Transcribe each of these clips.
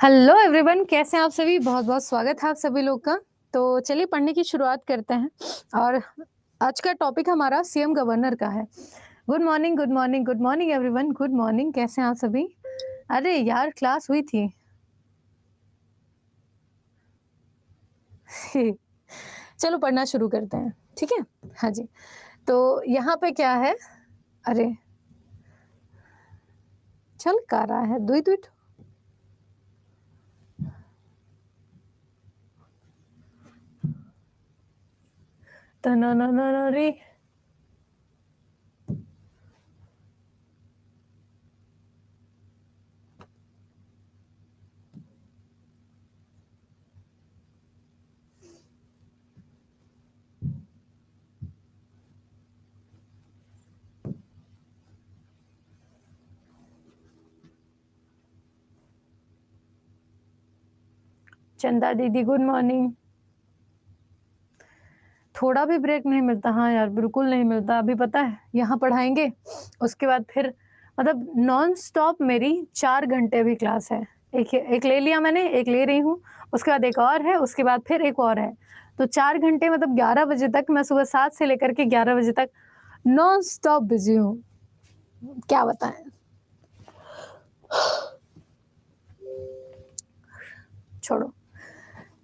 Hello everyone, कैसे हैं आप सभी। बहुत बहुत स्वागत है आप सभी लोग का। तो चलिए पढ़ने की शुरुआत करते हैं। और आज का टॉपिक हमारा सीएम गवर्नर का है। Good morning, good morning, good morning everyone, good morning. कैसे हैं आप सभी। अरे यार, क्लास हुई थी। चलो पढ़ना शुरू करते हैं, ठीक है। हाँ जी। तो यहाँ पे क्या है। अरे चल का रहा है दुई दुई रे। चंदा दीदी गुड मॉर्निंग। थोड़ा भी ब्रेक नहीं मिलता। हाँ यार, बिल्कुल नहीं मिलता। अभी पता है यहाँ पढ़ाएंगे, उसके बाद फिर मतलब नॉन स्टॉप मेरी 4 घंटे भी क्लास है। एक ले लिया मैंने, एक ले रही हूँ, उसके बाद एक और है, उसके बाद फिर एक और है। तो 4 घंटे मतलब 11 बजे तक मैं सुबह 7 से लेकर के 11 बजे तक नॉन स्टॉप बिजी हूँ। क्या बताएं। छोड़ो।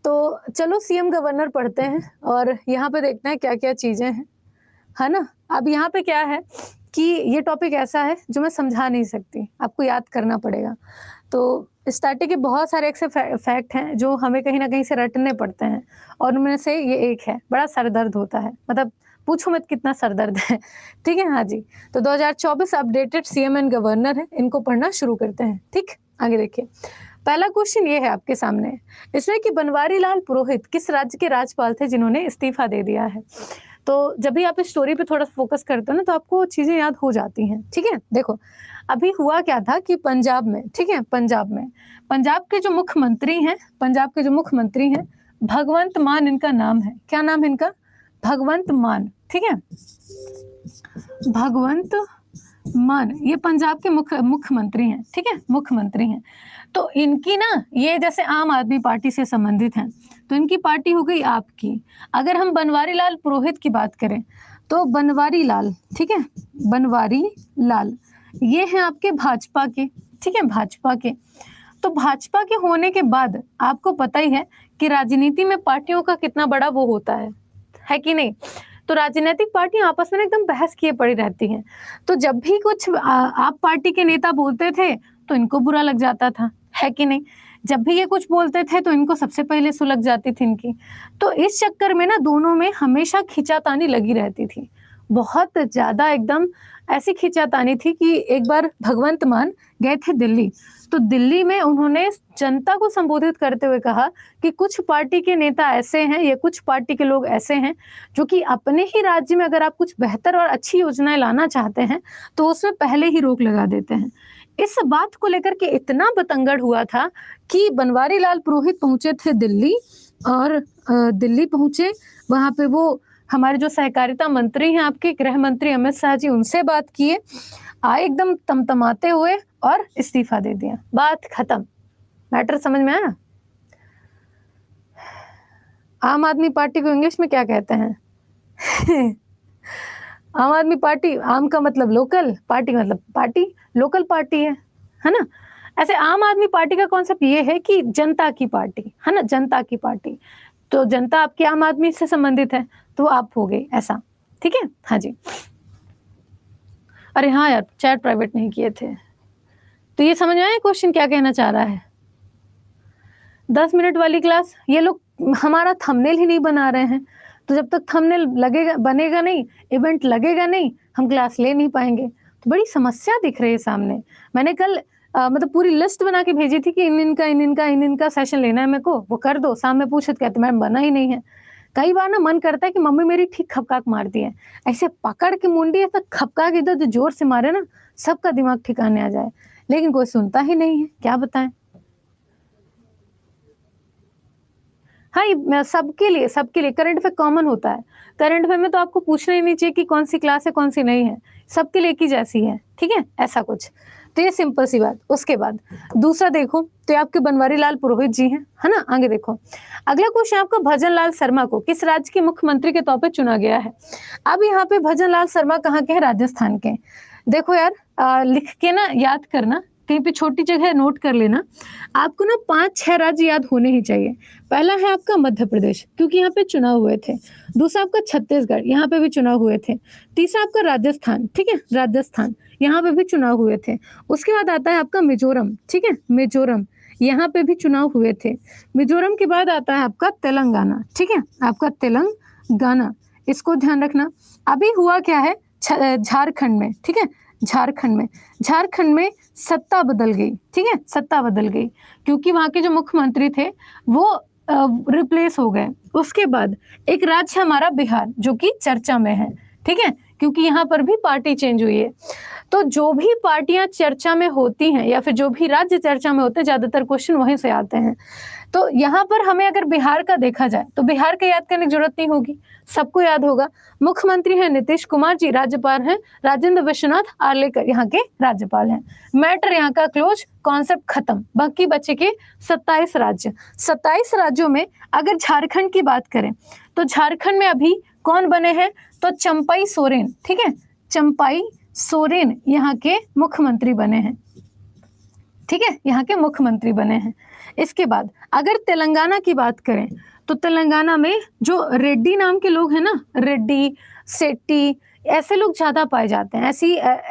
तो चलो सीएम गवर्नर पढ़ते हैं और यहाँ पे देखते हैं क्या क्या चीजें हैं, है ना। अब यहाँ पे क्या है कि ये टॉपिक ऐसा है जो मैं समझा नहीं सकती, आपको याद करना पड़ेगा। तो स्टैटिक के बहुत सारे ऐसे फैक्ट हैं जो हमें कहीं ना कहीं से रटने पड़ते हैं, और उनमें से ये एक है। बड़ा सरदर्द होता है, मतलब पूछो मत कितना सरदर्द है। ठीक है। हाँ जी। तो 2024 अपडेटेड सीएम एंड गवर्नर है, इनको पढ़ना शुरू करते हैं। ठीक, आगे देखिए। पहला क्वेश्चन ये है आपके सामने, इसमें कि बनवारी लाल पुरोहित किस राज्य के राज्यपाल थे जिन्होंने इस्तीफा दे दिया है। तो जब भी आप इस स्टोरी पे थोड़ा फोकस करते हो ना, तो आपको चीजें याद हो जाती हैं। ठीक है। देखो अभी हुआ क्या था कि पंजाब में, ठीक है, पंजाब के जो मुख्यमंत्री हैं, भगवंत मान इनका नाम है। क्या नाम है इनका? भगवंत मान। ठीक है, भगवंत मान ये पंजाब के मुख्यमंत्री हैं। ठीक है, मुख्यमंत्री हैं। तो इनकी ना, ये जैसे आम आदमी पार्टी से संबंधित हैं, तो इनकी पार्टी हो गई आपकी। अगर हम बनवारी लाल पुरोहित की बात करें तो बनवारी लाल, ठीक है, बनवारी लाल ये हैं आपके भाजपा के। ठीक है, भाजपा के। तो भाजपा के होने के बाद आपको पता ही है कि राजनीति में पार्टियों का कितना बड़ा वो होता है कि नहीं। तो राजनीतिक पार्टियां आपस में एकदम बहस किए पड़ी रहती हैं। तो जब भी कुछ आप पार्टी के नेता बोलते थे तो इनको बुरा लग जाता था, है कि नहीं। जब भी ये कुछ बोलते थे तो इनको सबसे पहले सुलग जाती थी इनकी। तो इस चक्कर में ना दोनों में हमेशा खींचातानी लगी रहती थी, बहुत ज्यादा एकदम ऐसी खींचातानी थी कि एक बार भगवंत मान गए थे दिल्ली। तो दिल्ली में उन्होंने जनता को संबोधित करते हुए कहा कि कुछ पार्टी के नेता ऐसे हैं, या कुछ पार्टी के लोग ऐसे हैं जो कि अपने ही राज्य में अगर आप कुछ बेहतर और अच्छी योजनाएं लाना चाहते हैं तो उसमें पहले ही रोक लगा देते हैं। इस बात को लेकर के इतना बतंगड़ हुआ था कि बनवारी लाल पुरोहित पहुंचे थे दिल्ली, और दिल्ली पहुंचे, वहां पे वो हमारे जो सहकारिता मंत्री हैं आपके, गृह मंत्री अमित शाह जी, उनसे बात किए, आए एकदम तमतमाते हुए और इस्तीफा दे दिया। बात खत्म। मैटर समझ में आया। आम आदमी पार्टी को इंग्लिश में क्या कहते हैं? आम आदमी पार्टी, आम का मतलब लोकल, पार्टी का मतलब पार्टी, लोकल पार्टी है ना। ऐसे आम आदमी पार्टी का कॉन्सेप्ट ये है कि जनता की पार्टी, है ना, जनता की पार्टी। तो जनता आपके आम आदमी से संबंधित है तो आप हो गए ऐसा। ठीक है। हाँ जी। अरे हाँ यार, चैट प्राइवेट नहीं किए थे। तो ये समझ में आया क्वेश्चन क्या कहना चाह रहा है। 10 मिनट वाली क्लास, ये लोग हमारा थंबनेल ही नहीं बना रहे हैं। तो जब तक थंबनेल लगेगा, बनेगा नहीं, इवेंट लगेगा नहीं, हम क्लास ले नहीं पाएंगे। तो बड़ी समस्या दिख रही है सामने। मैंने कल मतलब पूरी लिस्ट बना के भेजी थी कि इन इनका सेशन लेना है मेरे को, वो कर दो। शाम में पूछे तो कहते मैम बना ही नहीं है। कई बार ना मन करता है कि मम्मी मेरी ठीक खपकाक मारती है, ऐसे पकड़ के मुंडी ऐसा खपकाक इधर जोर से मारे ना, सबका दिमाग ठिकाने आ जाए। लेकिन कोई सुनता ही नहीं है, क्या बताएं। हाँ, ये सबके लिए करंट अफेयर कॉमन होता है। करंट अफेयर में तो आपको पूछना ही नहीं चाहिए कि कौन सी क्लास है कौन सी नहीं है, सबके लिए एक ही जैसी है। ठीक है, ऐसा कुछ। तो ये सिंपल सी बात। उसके बाद दूसरा देखो तो ये आपके बनवारी लाल पुरोहित जी हैं, है ना। आगे देखो, अगला क्वेश्चन आपका भजन लाल शर्मा को किस राज्य के मुख्यमंत्री के तौर पे चुना गया है। अब यहाँ पे भजन लाल शर्मा कहाँ के हैं, राजस्थान के। देखो यार लिख के ना याद करना, कहीं पे छोटी जगह नोट कर लेना। आपको ना 5-6 राज्य याद होने ही चाहिए। पहला है आपका मध्य प्रदेश, क्योंकि यहाँ पे चुनाव हुए थे। दूसरा आपका छत्तीसगढ़, यहाँ पे भी चुनाव हुए थे। तीसरा आपका राजस्थान, ठीक है, राजस्थान, यहाँ पे भी चुनाव हुए थे। उसके बाद आता है आपका मिजोरम, ठीक है, मिजोरम, यहाँ पे भी चुनाव हुए थे। मिजोरम के बाद आता है आपका तेलंगाना, ठीक है, आपका तेलंगाना, इसको ध्यान रखना। अभी हुआ क्या है झारखंड में, ठीक है, झारखंड में सत्ता बदल गई, ठीक है, सत्ता बदल गई, क्योंकि वहां के जो मुख्यमंत्री थे वो रिप्लेस हो गए। उसके बाद एक राज्य हमारा बिहार, जो कि चर्चा में है, ठीक है, क्योंकि यहाँ पर भी पार्टी चेंज हुई है। तो जो भी पार्टियां चर्चा में होती हैं या फिर जो भी राज्य चर्चा में होते हैं, ज्यादातर क्वेश्चन वहीं से आते हैं। तो यहाँ पर हमें अगर बिहार का देखा जाए तो बिहार का याद करने की जरूरत नहीं होगी, सबको याद होगा। मुख्यमंत्री हैं नीतीश कुमार जी, राज्यपाल हैं राजेंद्र विश्वनाथ आर्लेकर, यहाँ के राज्यपाल हैं। मैटर यहाँ का क्लोज, कॉन्सेप्ट खत्म। बाकी बचे के 27 राज्य। 27 राज्यों में अगर झारखंड की बात करें तो झारखंड में अभी कौन बने हैं, तो चंपई सोरेन, ठीक है, चंपई सोरेन यहाँ के मुख्यमंत्री बने हैं, ठीक है, यहाँ के मुख्यमंत्री बने हैं। इसके बाद अगर तेलंगाना की बात करें तो तेलंगाना में जो रेड्डी नाम के लोग हैं ना, रेड्डी, सेट्टी, ऐसे लोग ज्यादा पाए जाते हैं।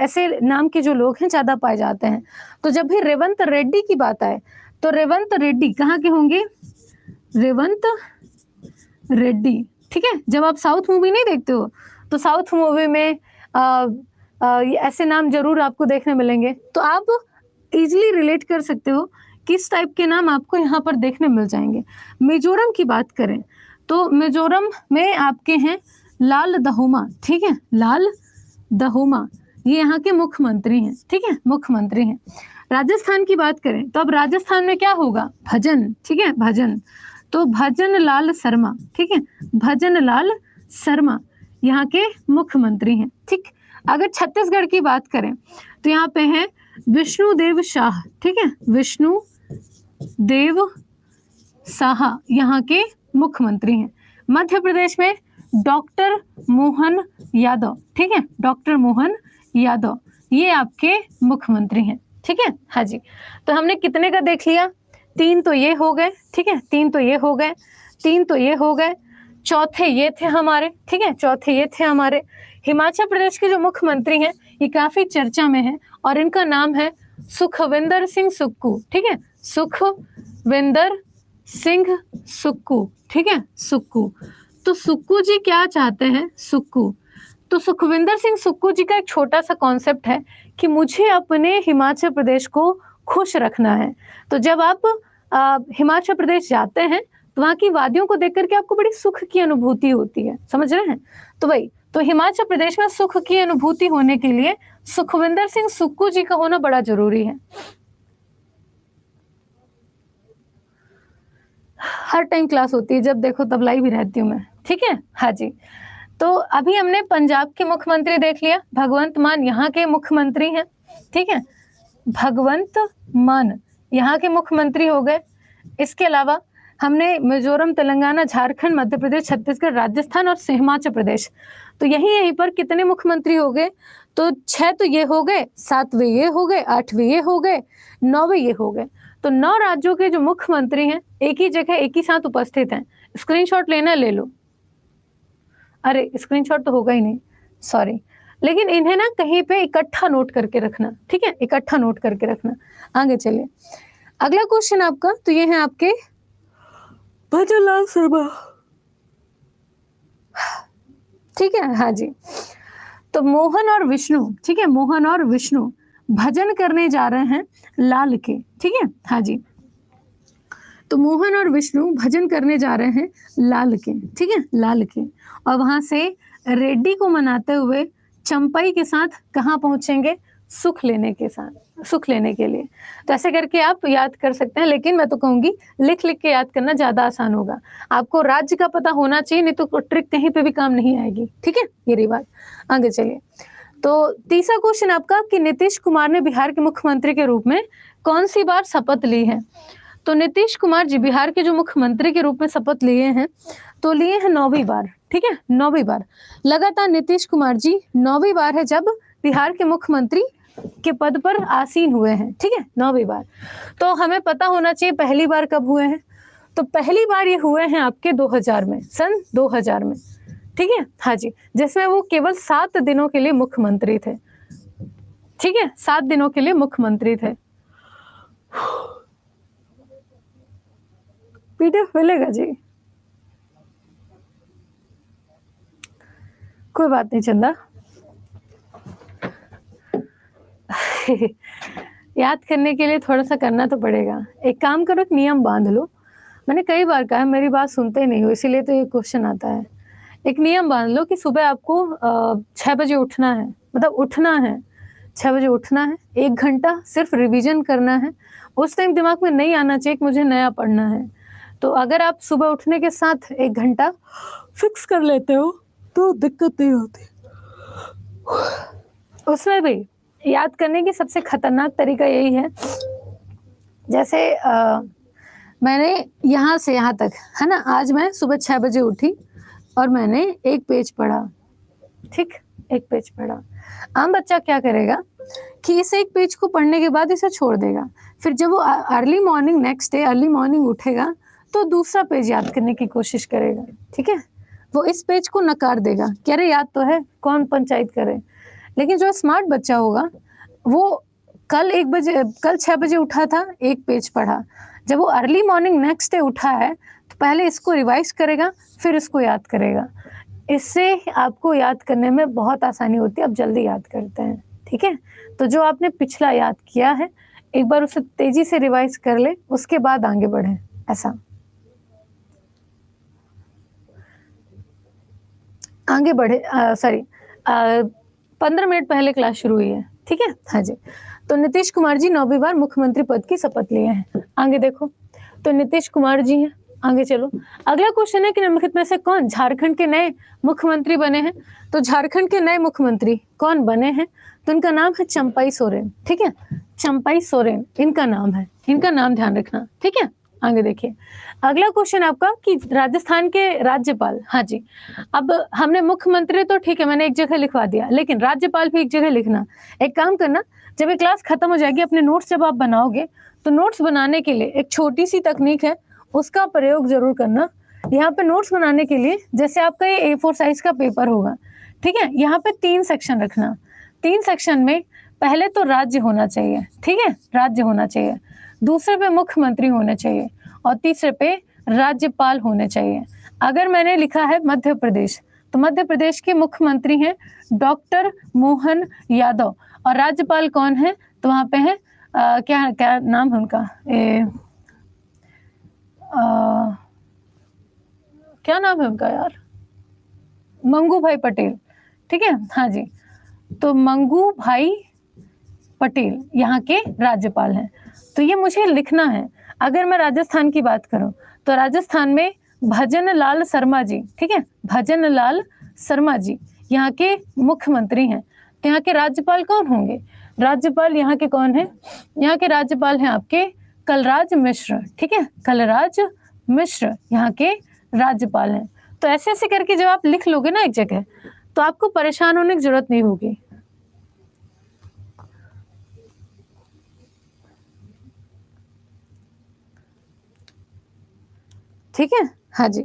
ऐसे नाम के जो लोग हैं ज्यादा पाए जाते हैं। तो जब भी रेवंत रेड्डी की बात आए तो रेवंत रेड्डी कहाँ के होंगे, रेवंत रेड्डी, ठीक है। जब आप साउथ मूवी नहीं देखते हो तो साउथ मूवी में ऐसे नाम जरूर आपको देखने मिलेंगे। तो आप इजीली रिलेट कर सकते हो किस टाइप के नाम आपको यहाँ पर देखने मिल जाएंगे। मिजोरम की बात करें तो मिजोरम में आपके हैं लाल दहोमा, ठीक है, लाल दहोमा, ये यहाँ के मुख्यमंत्री हैं, ठीक है, मुख्यमंत्री हैं। राजस्थान की बात करें तो अब राजस्थान में क्या होगा, भजन, ठीक है, भजन, तो भजन लाल शर्मा, ठीक है, भजन लाल शर्मा यहाँ के मुख्यमंत्री हैं, ठीक। अगर छत्तीसगढ़ की बात करें तो यहाँ पे हैं विष्णुदेव शाह, ठीक है, विष्णुदेव शाह यहाँ के मुख्यमंत्री हैं। मध्य प्रदेश में डॉक्टर मोहन यादव, ठीक है, डॉक्टर मोहन यादव, ये आपके मुख्यमंत्री हैं, ठीक है। हाँ जी, तो हमने कितने का देख लिया, 3 तो ये हो गए, ठीक है, 3 तो ये हो गए, 3 तो ये हो गए, चौथे ये थे हमारे, ठीक है, चौथे ये थे हमारे। हिमाचल प्रदेश के जो मुख्यमंत्री हैं ये काफी चर्चा में हैं और इनका नाम है सुखविंदर सिंह सुक्खू, ठीक है, सुखविंदर सिंह सुक्खू, ठीक है, सुक्खू। तो सुक्खू जी क्या चाहते हैं, सुक्खू, तो सुखविंदर सिंह सुक्खू जी का एक छोटा सा कॉन्सेप्ट है कि मुझे अपने हिमाचल प्रदेश को खुश रखना है। तो जब आप हिमाचल प्रदेश जाते हैं तो वहाँ की वादियों को देख करके आपको बड़ी सुख की अनुभूति होती है, समझ रहे हैं। तो वही, तो हिमाचल प्रदेश में सुख की अनुभूति होने के लिए सुखविंदर सिंह सुक्खू जी का होना बड़ा जरूरी है। हर टाइम क्लास होती है, जब देखो तब लाइव ही रहती हूँ मैं, ठीक है। हाँ जी, तो अभी हमने पंजाब के मुख्यमंत्री देख लिया, भगवंत मान यहाँ के मुख्यमंत्री हैं, ठीक है, भगवंत मान यहाँ के मुख्यमंत्री हो गए। इसके अलावा हमने मिजोरम, तेलंगाना, झारखंड, मध्य प्रदेश, छत्तीसगढ़, राजस्थान और हिमाचल प्रदेश, तो यहीं पर कितने मुख्यमंत्री हो गए, तो 6 तो ये हो गए, 7वें ये हो गए, 8वें ये हो गए, 9वें ये हो गए। तो 9 राज्यों के जो मुख्यमंत्री हैं एक ही जगह एक ही साथ उपस्थित हैं। स्क्रीनशॉट लेना ले लो, अरे स्क्रीनशॉट तो होगा ही नहीं, सॉरी, लेकिन इन्हें ना कहीं पे इकट्ठा नोट करके रखना, ठीक है, इकट्ठा नोट करके रखना। आगे चलिए, अगला क्वेश्चन आपका, तो ये है आपके भजन लाल शर्मा, ठीक है। हाँ जी, तो मोहन और विष्णु, ठीक है, मोहन और विष्णु भजन करने जा रहे हैं लाल के, ठीक है। हाँ जी, तो मोहन और विष्णु भजन करने जा रहे हैं लाल के, ठीक है, लाल के, और वहां से रेड्डी को मनाते हुए चंपई के साथ कहाँ पहुंचेंगे, सुख लेने के साथ, सुख लेने के लिए। तो ऐसे करके आप याद कर सकते हैं, लेकिन मैं तो कहूंगी लिख लिख के याद करना ज्यादा आसान होगा। आपको राज्य का पता होना चाहिए, नहीं तो ट्रिक कहीं पे भी काम नहीं आएगी, ठीक है, ये रही बात। आगे चलिए, तो तीसरा क्वेश्चन आपका कि नीतीश कुमार ने बिहार के मुख्यमंत्री के रूप में कौन सी बार शपथ ली है? तो नीतीश कुमार जी बिहार के जो मुख्यमंत्री के रूप में शपथ लिए हैं, तो लिए हैं 9वीं बार, ठीक है, 9वीं बार। लगातार नीतीश कुमार जी 9वीं बार है जब बिहार के मुख्यमंत्री के पद पर आसीन हुए हैं, ठीक है, 9वीं बार। तो हमें पता होना चाहिए पहली बार कब हुए हैं। तो पहली बार ये हुए हैं आपके 2000 में, सन 2000 में, ठीक है, हाँ जी, जिसमें वो केवल 7 दिनों के लिए मुख्यमंत्री थे, ठीक है, 7 दिनों के लिए मुख्यमंत्री थे। पीडीएफ मिलेगा जी, कोई बात नहीं चंदा। याद करने के लिए थोड़ा सा करना तो पड़ेगा। एक काम करो, एक नियम बांध लो। मैंने कई बार कहा है, मेरी बात सुनते नहीं हो, इसीलिए तो ये क्वेश्चन आता है। एक नियम बांध लो कि सुबह आपको 6 बजे उठना है, मतलब उठना है, 6 बजे उठना है, 1 घंटा सिर्फ रिवीजन करना है। उस टाइम दिमाग में नहीं आना चाहिए कि मुझे नया पढ़ना है। तो अगर आप सुबह उठने के साथ 1 घंटा फिक्स कर लेते हो तो दिक्कत नहीं होती। उसमें भी याद करने की सबसे खतरनाक तरीका यही है, जैसे मैंने यहाँ से यहाँ तक, है ना, आज मैं सुबह 6 बजे उठी और मैंने 1 पेज पढ़ा, ठीक, 1 पेज पढ़ा। आम बच्चा क्या करेगा कि इस 1 पेज को पढ़ने के बाद इसे छोड़ देगा। फिर जब वो early morning, next day early morning उठेगा तो दूसरा पेज याद करने की कोशिश करेगा, ठीक है। वो इस पेज को नकार देगा कि अरे याद तो है, कौन पंचायत करे। लेकिन जो स्मार्ट बच्चा होगा वो कल 6 बजे उठा था, 1 पेज पढ़ा। जब वो अर्ली मॉर्निंग नेक्स्ट डे उठा है तो पहले इसको रिवाइज करेगा, फिर इसको याद करेगा। इससे आपको याद करने में बहुत आसानी होती है, आप जल्दी याद करते हैं, ठीक है। तो जो आपने पिछला याद किया है एक बार उसे तेजी से रिवाइज कर ले, उसके बाद आगे बढ़े, ऐसा आगे बढ़े। 15 मिनट पहले क्लास शुरू हुई है, ठीक है, हाँ जी। तो नीतीश कुमार जी 9वीं बार मुख्यमंत्री पद की शपथ लिए हैं। आगे देखो, तो नीतीश कुमार जी हैं। आगे चलो, अगला क्वेश्चन है कि निम्नलिखित में से कौन झारखंड के नए मुख्यमंत्री बने हैं? तो झारखंड के नए मुख्यमंत्री कौन बने हैं? तो इनका नाम है चंपाई सोरेन, ठीक है, चंपाई सोरेन इनका नाम है, इनका नाम ध्यान रखना, ठीक है। आगे देखिए, अगला क्वेश्चन आपका कि राजस्थान के राज्यपाल, हाँ जी। अब हमने मुख्यमंत्री तो ठीक है, मैंने एक जगह लिखवा दिया, लेकिन राज्यपाल भी एक जगह लिखना। एक काम करना, जब ये क्लास खत्म हो जाएगी, अपने नोट्स जब आप बनाओगे तो नोट्स बनाने के लिए एक छोटी सी तकनीक है, उसका प्रयोग जरूर करना। यहाँ पे नोट्स बनाने के लिए, जैसे आपका ये A4 साइज का पेपर होगा, ठीक है, यहाँ पे 3 सेक्शन रखना। 3 सेक्शन में पहले तो राज्य होना चाहिए, ठीक है, राज्य होना चाहिए। दूसरे पे मुख्यमंत्री होने चाहिए और तीसरे पे राज्यपाल होने चाहिए। अगर मैंने लिखा है मध्य प्रदेश, तो मध्य प्रदेश के मुख्यमंत्री हैं डॉक्टर मोहन यादव और राज्यपाल कौन है? तो वहां पे है क्या नाम है उनका, क्या नाम है उनका यार, मंगू भाई पटेल, ठीक है, हाँ जी। तो मंगू भाई पटेल यहाँ के राज्यपाल हैं। तो ये मुझे लिखना है। अगर मैं राजस्थान की बात करूं तो राजस्थान में भजन लाल शर्मा जी, ठीक है, भजन लाल शर्मा जी यहाँ के मुख्यमंत्री हैं। तो यहाँ के राज्यपाल कौन होंगे? राज्यपाल यहाँ के कौन है? यहाँ के राज्यपाल हैं आपके कलराज मिश्र, ठीक है, कलराज मिश्र यहाँ के राज्यपाल हैं। तो ऐसे ऐसे करके जब आप लिख लोगे ना एक जगह, तो आपको परेशान होने की जरूरत नहीं होगी। ठीक है, हाँ जी।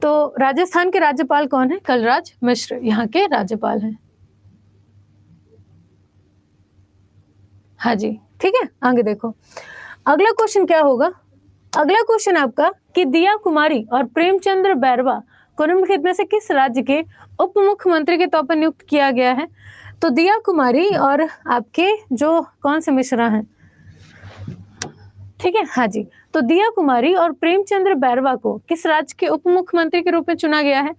तो राजस्थान के राज्यपाल कौन है? कलराज मिश्र यहाँ के राज्यपाल हैं। हाँ जी, ठीक है। आगे देखो, अगला क्वेश्चन क्या होगा? अगला क्वेश्चन आपका कि दिया कुमारी और प्रेमचंद्र बैरवा को निम्नलिखित में से किस राज्य के उप मुख्यमंत्री के तौर पर नियुक्त किया गया है? तो दिया कुमारी और आपके जो कौन से मिश्रा हैं, ठीक है, हाँ जी। तो दिया कुमारी और प्रेमचंद्र बैरवा को किस राज्य के उप मुख्यमंत्री के रूप में चुना गया है?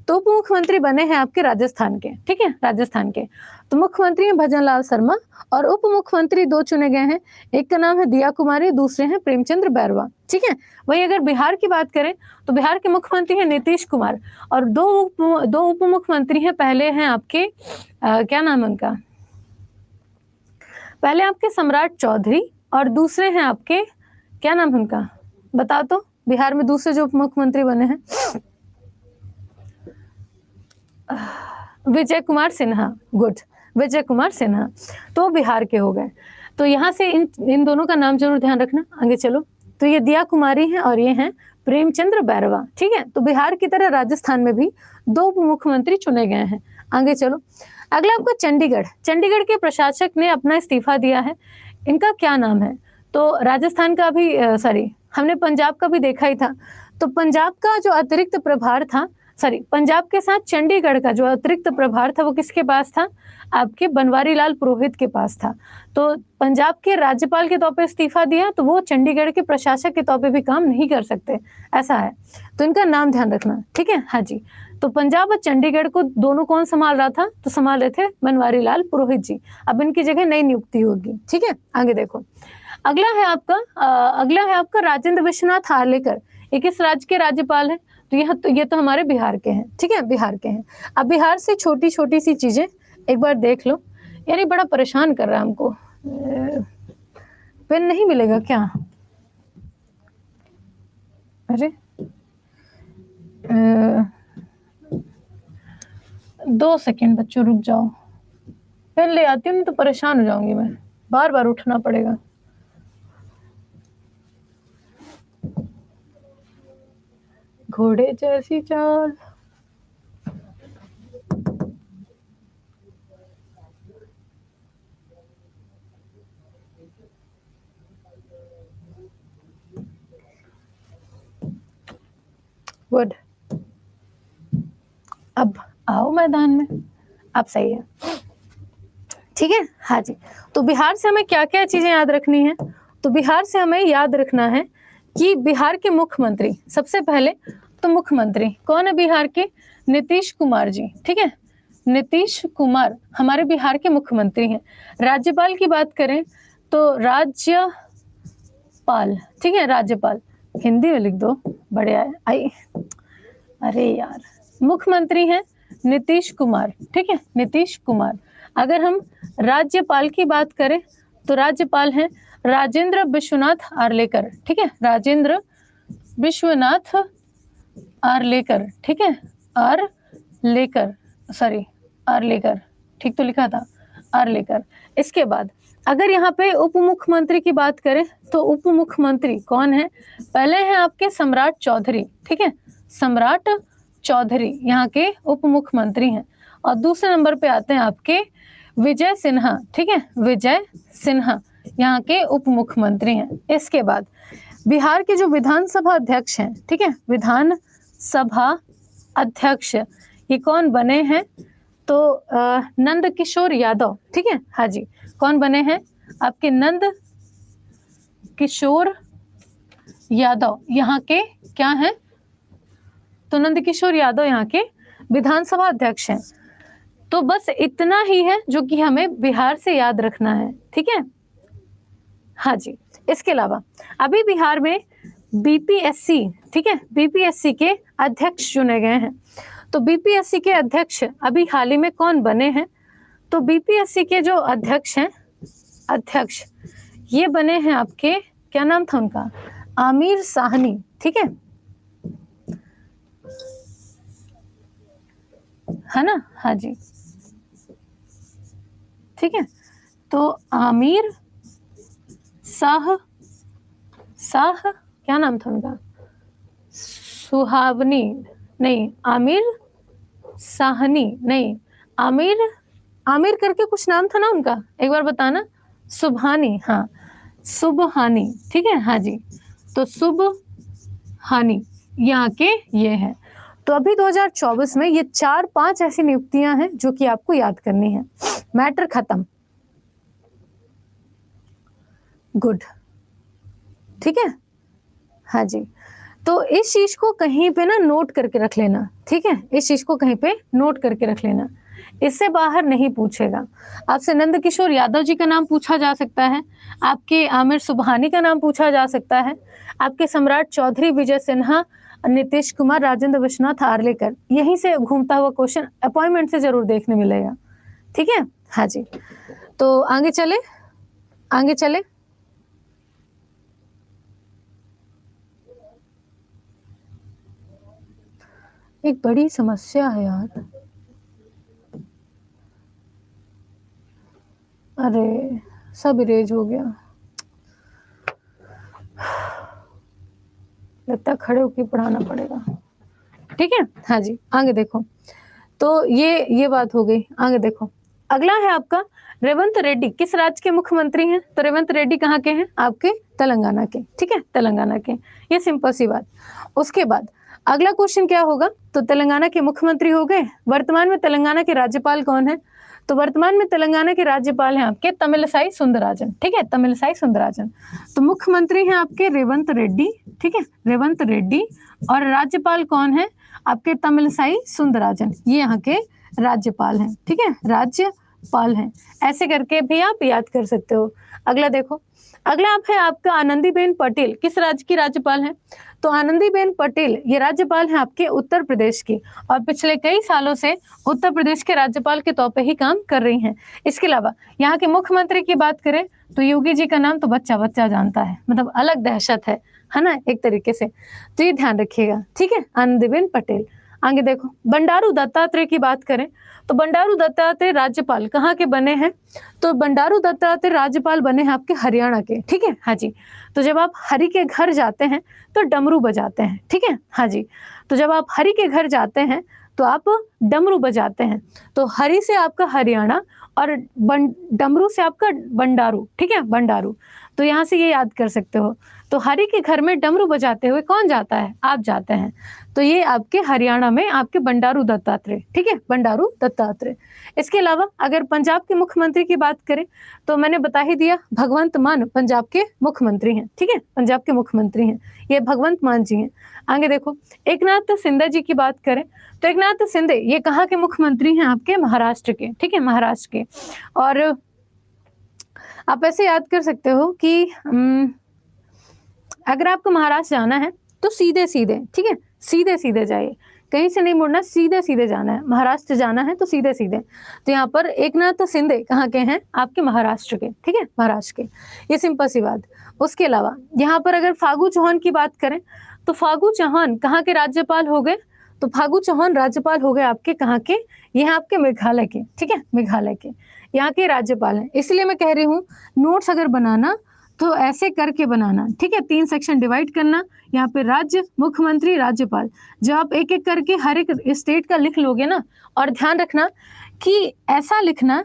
तो उप मुख्यमंत्री बने हैं आपके राजस्थान के, ठीक है, राजस्थान के। तो मुख्यमंत्री हैं भजनलाल शर्मा और उप मुख्यमंत्री 2 चुने गए हैं, एक का नाम है दिया कुमारी, दूसरे हैं प्रेमचंद्र बैरवा, ठीक है। वही अगर बिहार की बात करें तो बिहार के मुख्यमंत्री हैं नीतीश कुमार और दो उप मुख्यमंत्री हैं। पहले हैं आपके क्या नाम है उनका, पहले आपके सम्राट चौधरी और दूसरे हैं आपके क्या नाम है उनका, बता तो, बिहार में दूसरे जो उप मुख्यमंत्री बने हैं, विजय कुमार सिन्हा। गुड, विजय कुमार सिन्हा, तो बिहार के हो गए। तो यहाँ से इन दोनों का नाम जरूर ध्यान रखना। आगे चलो, तो ये दिया कुमारी हैं और ये हैं प्रेमचंद्र बैरवा, ठीक है। तो बिहार की तरह राजस्थान में भी 2 उप मुख्यमंत्री चुने गए हैं। आगे चलो, अगला आपका चंडीगढ़। चंडीगढ़ के प्रशासक ने अपना इस्तीफा दिया है, इनका क्या नाम है? तो राजस्थान का भी हमने पंजाब का भी देखा ही था। तो पंजाब का जो अतिरिक्त प्रभार था, पंजाब के साथ चंडीगढ़ का जो अतिरिक्त प्रभार था वो किसके पास था? आपके बनवारी लाल पुरोहित के पास था। तो पंजाब के राज्यपाल के तौर पे इस्तीफा दिया, तो वो चंडीगढ़ के प्रशासक के तौर पे भी काम नहीं कर सकते, ऐसा है। तो इनका नाम ध्यान रखना, ठीक है। हाँ जी, तो पंजाब और चंडीगढ़ को दोनों कौन संभाल रहा था? तो संभाल रहे थे बनवारी लाल पुरोहित जी। अब इनकी जगह नई नियुक्ति होगी, ठीक है। आगे देखो, अगला है आपका राजेंद्र विश्वनाथ आर्लेकर। ये किस राज्य के राज्यपाल हैं? तो ये तो हमारे बिहार के हैं, ठीक है, बिहार के हैं। अब बिहार से छोटी छोटी सी चीजें एक बार देख लो, यानी बड़ा परेशान कर रहा है हमको। पेन नहीं मिलेगा क्या? अरे 2 सेकेंड बच्चों, रुक जाओ, पेन ले आती हूँ, नहीं तो परेशान हो जाऊंगी मैं, बार बार उठना पड़ेगा। घोड़े जैसी चाल, गुड। अब आओ मैदान में, अब सही है, ठीक है। हाँ जी, तो बिहार से हमें क्या क्या चीजें याद रखनी है? तो बिहार से हमें याद रखना है कि बिहार के मुख्यमंत्री, सबसे पहले तो मुख्यमंत्री कौन है बिहार के? नीतीश कुमार जी, ठीक है, नीतीश कुमार हमारे बिहार के मुख्यमंत्री हैं। राज्यपाल की बात करें तो राज्यपाल, ठीक है, राज्यपाल हिंदी में लिख दो, बढ़िया है। अरे यार, मुख्यमंत्री हैं नीतीश कुमार, ठीक है, नीतीश कुमार। अगर हम राज्यपाल की बात करें तो राज्यपाल हैं राजेंद्र विश्वनाथ आर्लेकर, ठीक है, राजेंद्र विश्वनाथ आर्लेकर, ठीक है, आर्लेकर, ठीक तो लिखा था, आर्लेकर। इसके बाद अगर यहाँ पे उप मुख्यमंत्री की बात करें तो उप मुख्यमंत्री कौन है? पहले हैं आपके सम्राट चौधरी, ठीक है, सम्राट चौधरी यहाँ के उप मुख्यमंत्री हैं। और दूसरे नंबर पे आते हैं आपके विजय सिन्हा, ठीक है, विजय सिन्हा यहाँ के उप मुख्यमंत्री हैं। इसके बाद बिहार के जो विधानसभा अध्यक्ष हैं, ठीक है, विधानसभा अध्यक्ष ये कौन बने हैं? तो नंद किशोर यादव, ठीक है। हाँ जी, कौन बने हैं? आपके नंद किशोर यादव यहाँ के क्या हैं? तो नंद किशोर यादव यहाँ के विधानसभा अध्यक्ष हैं। तो बस इतना ही है जो कि हमें बिहार से याद रखना है, ठीक है। हाँ जी, इसके अलावा अभी बिहार में बीपीएससी, ठीक है, बीपीएससी के अध्यक्ष चुने गए हैं। तो बीपीएससी के अध्यक्ष अभी हाल ही में कौन बने हैं? तो बीपीएससी के जो अध्यक्ष ये बने हैं आपके, क्या नाम था उनका? आमिर साहनी, ठीक है ना? हाँ जी, ठीक है। तो आमिर शाह क्या नाम था उनका? सुहावनी नहीं, आमिर साहनी नहीं, आमिर करके कुछ नाम था ना उनका, एक बार बताना। सुबहानी, हाँ, सुबहानी, ठीक है। हाँ जी, तो सुबहानी यहाँ के ये हैं। तो अभी 2024 में ये 4-5 ऐसी नियुक्तियां हैं जो कि आपको याद करनी है। मैटर खत्म, गुड, ठीक है। हाँ जी, तो इस चीज को कहीं पे ना नोट करके रख लेना, ठीक है, इस चीज को कहीं पे नोट करके रख लेना, इससे बाहर नहीं पूछेगा। आपसे नंद किशोर यादव जी का नाम पूछा जा सकता है, आपके आमिर सुबहानी का नाम पूछा जा सकता है, आपके सम्राट चौधरी विजय सिन्हा, नीतीश कुमार, राजेंद्र विश्वनाथ आर्लेकर, यहीं से घूमता हुआ क्वेश्चन अपॉइंटमेंट से जरूर देखने मिलेगा, ठीक है। हाँ जी, तो आगे चले, आगे चले। एक बड़ी समस्या है यार, अरे सब इरेज हो गया, लगता है खड़े होकर पढ़ाना पड़ेगा, ठीक है। हाँ जी, आगे देखो, तो ये बात हो गई। आगे देखो, अगला है आपका रेवंत रेड्डी किस राज्य के मुख्यमंत्री हैं? तो रेवंत रेड्डी कहाँ के हैं? आपके तेलंगाना के, ठीक है, तेलंगाना के, ये सिंपल सी बात। उसके बाद अगला क्वेश्चन क्या होगा? तो तेलंगाना के मुख्यमंत्री हो गए। वर्तमान में तेलंगाना के राज्यपाल कौन है? तो वर्तमान में तेलंगाना के राज्यपाल हैं आपके तमिलसाई सुंदरराजन, ठीक है, तमिलसाई सुंदरराजन। तो मुख्यमंत्री हैं आपके रेवंत रेड्डी, ठीक है, रेवंत रेड्डी, और राज्यपाल कौन है? आपके तमिलसाई सुंदरराजन, ये यहाँ के राज्यपाल हैं, ठीक है, राज्यपाल हैं। ऐसे करके भी आप याद कर सकते हो। अगला देखो, अगला आप है आपका आनंदीबेन पटेल किस राज्य की राज्यपाल हैं? तो आनंदीबेन पटेल ये राज्यपाल हैं आपके उत्तर प्रदेश की, और पिछले कई सालों से उत्तर प्रदेश के राज्यपाल के तौर पे ही काम कर रही हैं। इसके अलावा यहाँ के मुख्यमंत्री की बात करें तो योगी जी का नाम तो बच्चा बच्चा जानता है, मतलब अलग दहशत है ना, एक तरीके से, तो ये ध्यान रखिएगा, ठीक है, आनंदीबेन पटेल। आगे देखो, बंडारू दत्तात्रेय की बात करें तो बंडारू दत्तात्रेय राज्यपाल कहाँ के बने हैं? तो बंडारू दत्तात्रेय राज्यपाल बने हैं आपके हरियाणा के, ठीक है। हाँ जी, तो जब आप हरि के घर जाते हैं तो डमरू बजाते हैं, ठीक है। हाँ जी, तो जब आप हरि के घर जाते हैं तो आप डमरू बजाते हैं, तो हरि से आपका हरियाणा और डमरू से आपका बंडारू, ठीक है, बंडारू। तो यहाँ से ये याद कर सकते हो। तो हरि के घर में डमरू बजाते हुए कौन जाता है? आप जाते हैं। तो ये आपके हरियाणा में आपके बंडारू दत्तात्रेय, ठीक है, बंडारू दत्तात्रेय। इसके अलावा अगर पंजाब के मुख्यमंत्री की बात करें तो मैंने बता ही दिया, भगवंत मान पंजाब के मुख्यमंत्री हैं, ठीक है, पंजाब के मुख्यमंत्री हैं, ये भगवंत मान जी हैं। आगे देखो, एकनाथ शिंदे जी की बात करें तो एकनाथ शिंदे ये कहाँ के मुख्यमंत्री हैं? आपके महाराष्ट्र के, ठीक है, महाराष्ट्र के। और आप ऐसे याद कर सकते हो कि अगर आपको महाराष्ट्र जाना है तो सीधे सीधे, ठीक है, सीधे सीधे जाइए, कहीं से नहीं मुड़ना, सीधे सीधे जाना है। महाराष्ट्र जाना है तो सीधे सीधे। तो यहाँ पर एकनाथ शिंदे कहाँ के हैं? आपके महाराष्ट्र के, ठीक है, महाराष्ट्र के, ये सिंपल सी बात। उसके अलावा यहाँ पर अगर फागू चौहान की बात करें तो फागू चौहान कहाँ के राज्यपाल हो गए? तो फागू चौहान राज्यपाल हो गए आपके कहाँ के? यह आपके मेघालय के, ठीक है, मेघालय के, यहाँ के राज्यपाल हैं। इसलिए मैं कह रही हूँ नोट्स अगर बनाना तो ऐसे करके बनाना, ठीक है, 3 सेक्शन डिवाइड करना, यहाँ पे राज्य, मुख्यमंत्री, राज्यपाल। जब आप एक एक करके हर एक स्टेट का लिख लोगे ना, और ध्यान रखना कि ऐसा लिखना